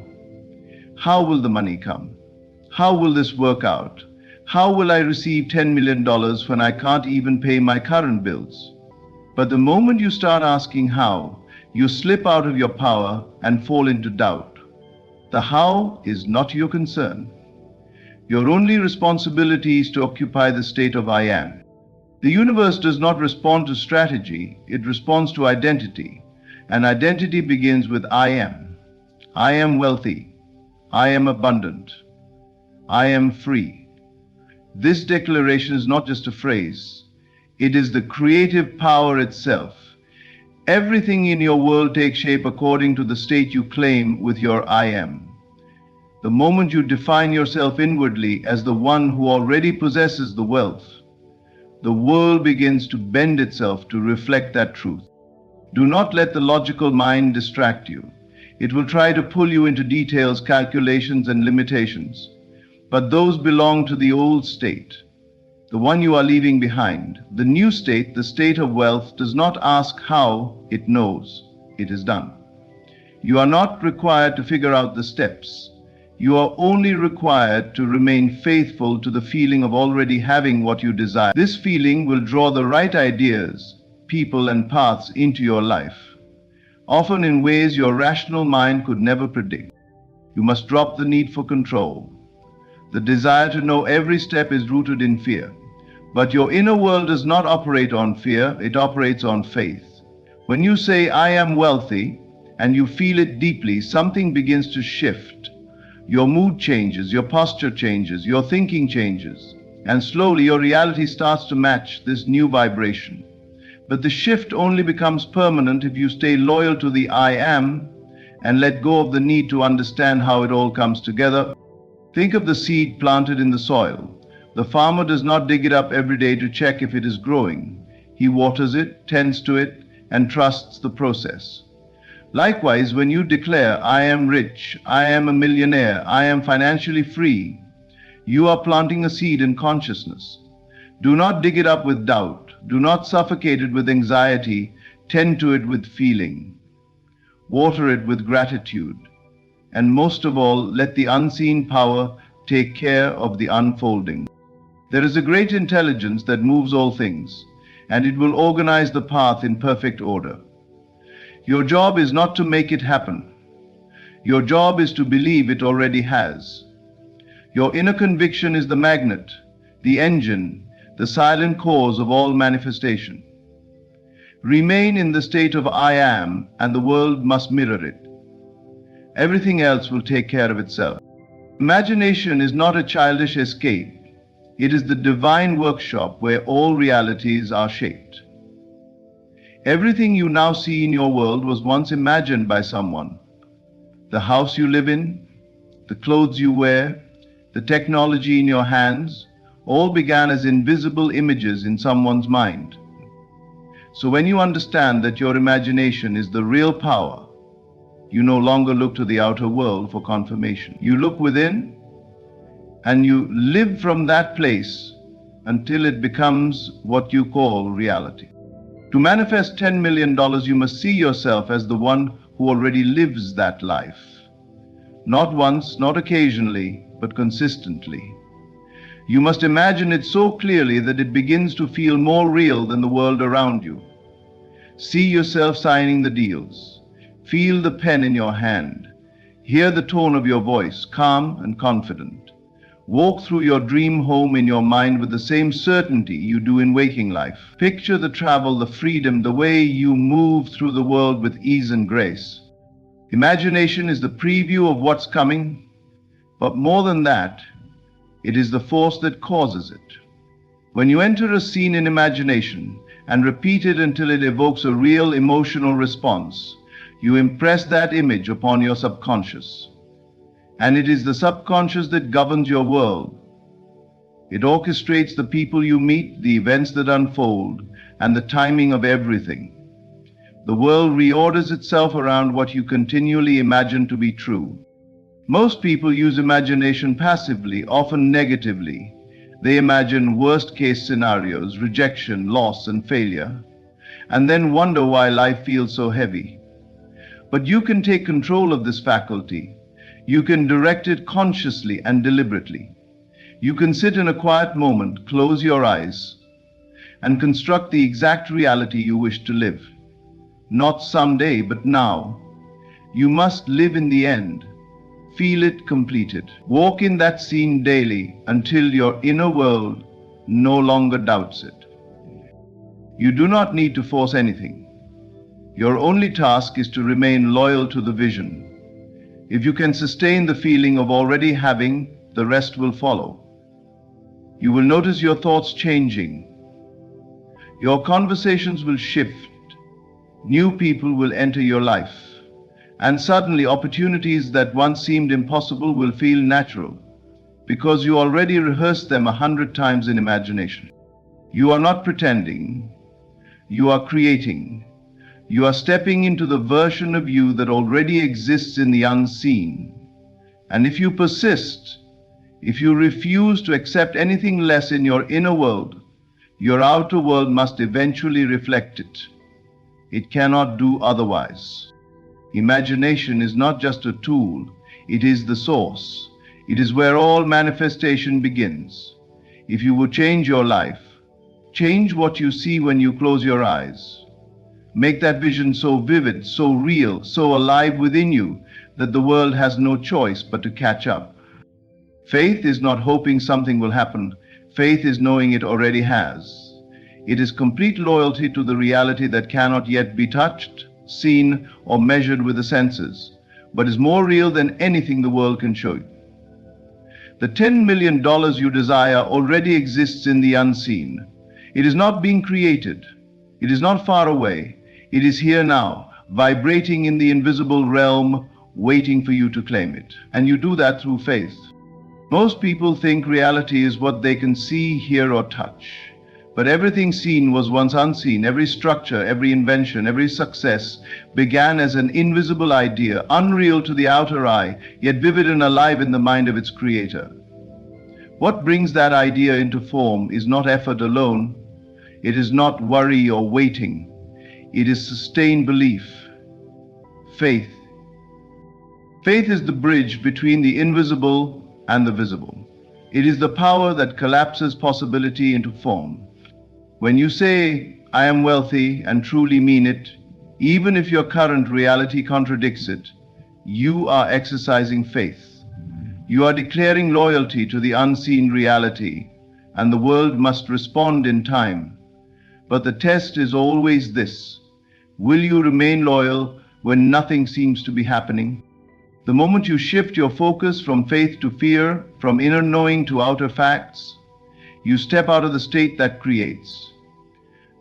Speaker 1: How will the money come? How will this work out? How will I receive $10 million when I can't even pay my current bills? But the moment you start asking how, you slip out of your power and fall into doubt. The how is not your concern. Your only responsibility is to occupy the state of I am. The universe does not respond to strategy, it responds to identity. And identity begins with I am. I am wealthy. I am abundant. I am free. This declaration is not just a phrase. It is the creative power itself. Everything in your world takes shape according to the state you claim with your I am. The moment you define yourself inwardly as the one who already possesses the wealth, the world begins to bend itself to reflect that truth. Do not let the logical mind distract you. It will try to pull you into details, calculations, and limitations. But those belong to the old state, the one you are leaving behind. The new state, the state of wealth, does not ask how, it knows. It is done. You are not required to figure out the steps. You are only required to remain faithful to the feeling of already having what you desire. This feeling will draw the right ideas, people, and paths into your life, often in ways your rational mind could never predict. You must drop the need for control. The desire to know every step is rooted in fear. But your inner world does not operate on fear, it operates on faith. When you say, I am wealthy, and you feel it deeply, something begins to shift. Your mood changes, your posture changes, your thinking changes, and slowly your reality starts to match this new vibration. But the shift only becomes permanent if you stay loyal to the I am and let go of the need to understand how it all comes together. Think of the seed planted in the soil. The farmer does not dig it up every day to check if it is growing. He waters it, tends to it, and trusts the process. Likewise, when you declare, I am rich, I am a millionaire, I am financially free, you are planting a seed in consciousness. Do not dig it up with doubt. Do not suffocate it with anxiety. Tend to it with feeling. Water it with gratitude. And most of all, let the unseen power take care of the unfolding. There is a great intelligence that moves all things, and it will organize the path in perfect order. Your job is not to make it happen. Your job is to believe it already has. Your inner conviction is the magnet, the engine, the silent cause of all manifestation. Remain in the state of I am, and the world must mirror it. Everything else will take care of itself. Imagination is not a childish escape. It is the divine workshop where all realities are shaped. Everything you now see in your world was once imagined by someone. The house you live in, the clothes you wear, the technology in your hands, all began as invisible images in someone's mind. So when you understand that your imagination is the real power, you no longer look to the outer world for confirmation. You look within, and you live from that place until it becomes what you call reality. To manifest $10 million, you must see yourself as the one who already lives that life. Not once, not occasionally, but consistently. You must imagine it so clearly that it begins to feel more real than the world around you. See yourself signing the deals. Feel the pen in your hand. Hear the tone of your voice, calm and confident. Walk through your dream home in your mind with the same certainty you do in waking life. Picture the travel, the freedom, the way you move through the world with ease and grace. Imagination is the preview of what's coming, but more than that, it is the force that causes it. When you enter a scene in imagination and repeat it until it evokes a real emotional response, you impress that image upon your subconscious. And it is the subconscious that governs your world. It orchestrates the people you meet, the events that unfold, and the timing of everything. The world reorders itself around what you continually imagine to be true. Most people use imagination passively, often negatively. They imagine worst-case scenarios, rejection, loss, and failure, and then wonder why life feels so heavy. But you can take control of this faculty. You can direct it consciously and deliberately. You can sit in a quiet moment, close your eyes, and construct the exact reality you wish to live. Not someday, but now. You must live in the end. Feel it completed. Walk in that scene daily until your inner world no longer doubts it. You do not need to force anything. Your only task is to remain loyal to the vision. If you can sustain the feeling of already having, the rest will follow. You will notice your thoughts changing. Your conversations will shift. New people will enter your life. And suddenly opportunities that once seemed impossible will feel natural, because you already rehearsed them 100 times in imagination. You are not pretending. You are creating. You are stepping into the version of you that already exists in the unseen. And if you persist, if you refuse to accept anything less in your inner world, your outer world must eventually reflect it. It cannot do otherwise. Imagination is not just a tool, it is the source. It is where all manifestation begins. If you would change your life, change what you see when you close your eyes. Make that vision so vivid, so real, so alive within you that the world has no choice but to catch up. Faith is not hoping something will happen. Faith is knowing it already has. It is complete loyalty to the reality that cannot yet be touched, seen, or measured with the senses, but is more real than anything the world can show you. The $10 million you desire already exists in the unseen. It is not being created. It is not far away. It is here now, vibrating in the invisible realm, waiting for you to claim it. And you do that through faith. Most people think reality is what they can see, hear, or touch. But everything seen was once unseen. Every structure, every invention, every success began as an invisible idea, unreal to the outer eye, yet vivid and alive in the mind of its creator. What brings that idea into form is not effort alone. It is not worry or waiting. It is sustained belief, faith. Faith is the bridge between the invisible and the visible. It is the power that collapses possibility into form. When you say, I am wealthy, and truly mean it, Even if your current reality contradicts it, you are exercising faith. You are declaring loyalty to the unseen reality, and the world must respond in time. But the test is always this: will you remain loyal when nothing seems to be happening? The moment you shift your focus from faith to fear, from inner knowing to outer facts, you step out of the state that creates.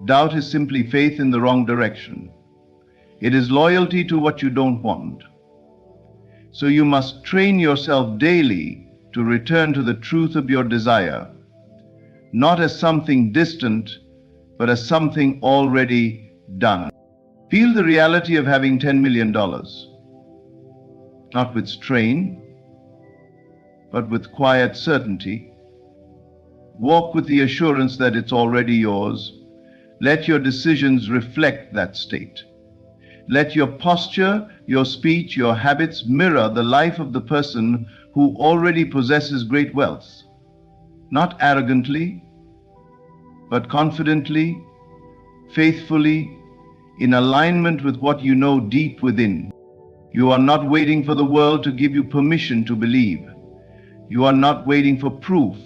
Speaker 1: Doubt is simply faith in the wrong direction. It is loyalty to what you don't want. So you must train yourself daily to return to the truth of your desire, not as something distant, but as something already done. Feel the reality of having $10 million, not with strain, but with quiet certainty. Walk with the assurance that it's already yours. Let your decisions reflect that state. Let your posture, your speech, your habits mirror the life of the person who already possesses great wealth. Not arrogantly, but confidently, faithfully, in alignment with what you know deep within. You are not waiting for the world to give you permission to believe. You are not waiting for proof.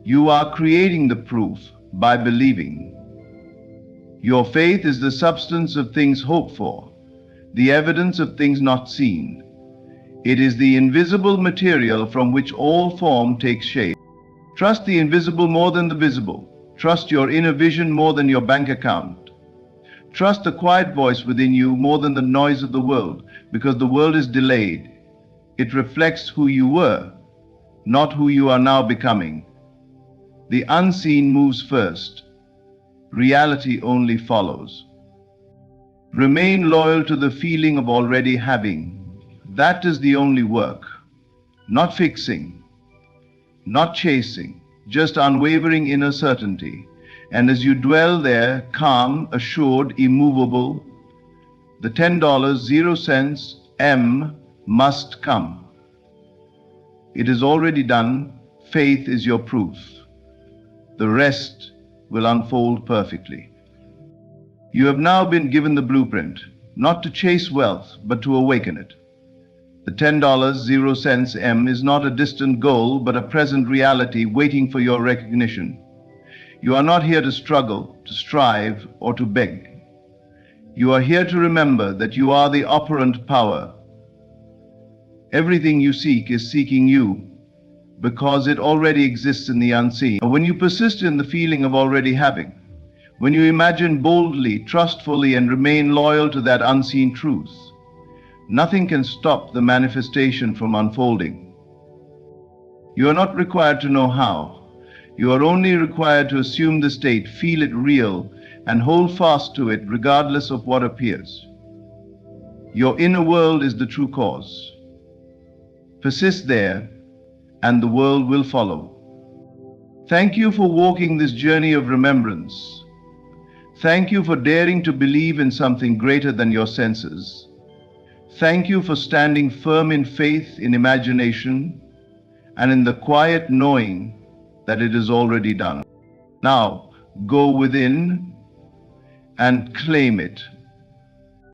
Speaker 1: You are creating the proof by believing. Your faith is the substance of things hoped for, the evidence of things not seen. It is the invisible material from which all form takes shape. Trust the invisible more than the visible. Trust your inner vision more than your bank account. Trust the quiet voice within you more than the noise of the world, because the world is delayed. It reflects who you were, not who you are now becoming. The unseen moves first. Reality only follows. Remain loyal to the feeling of already having. That is the only work. Not fixing, not chasing, just unwavering inner certainty. And as you dwell there, calm, assured, immovable, the $10.00 M must come. It is already done. Faith is your proof. The rest will unfold perfectly. You have now been given the blueprint, not to chase wealth, but to awaken it. The $10.00 M is not a distant goal, but a present reality waiting for your recognition. You are not here to struggle, to strive, or to beg. You are here to remember that you are the operant power. Everything you seek is seeking you, because it already exists in the unseen. When you persist in the feeling of already having, when you imagine boldly, trustfully, and remain loyal to that unseen truth, nothing can stop the manifestation from unfolding. You are not required to know how. You are only required to assume the state, feel it real, and hold fast to it regardless of what appears. Your inner world is the true cause. Persist there, and the world will follow. Thank you for walking this journey of remembrance. Thank you for daring to believe in something greater than your senses. Thank you for standing firm in faith, in imagination, and in the quiet knowing that it is already done. Now, go within and claim it.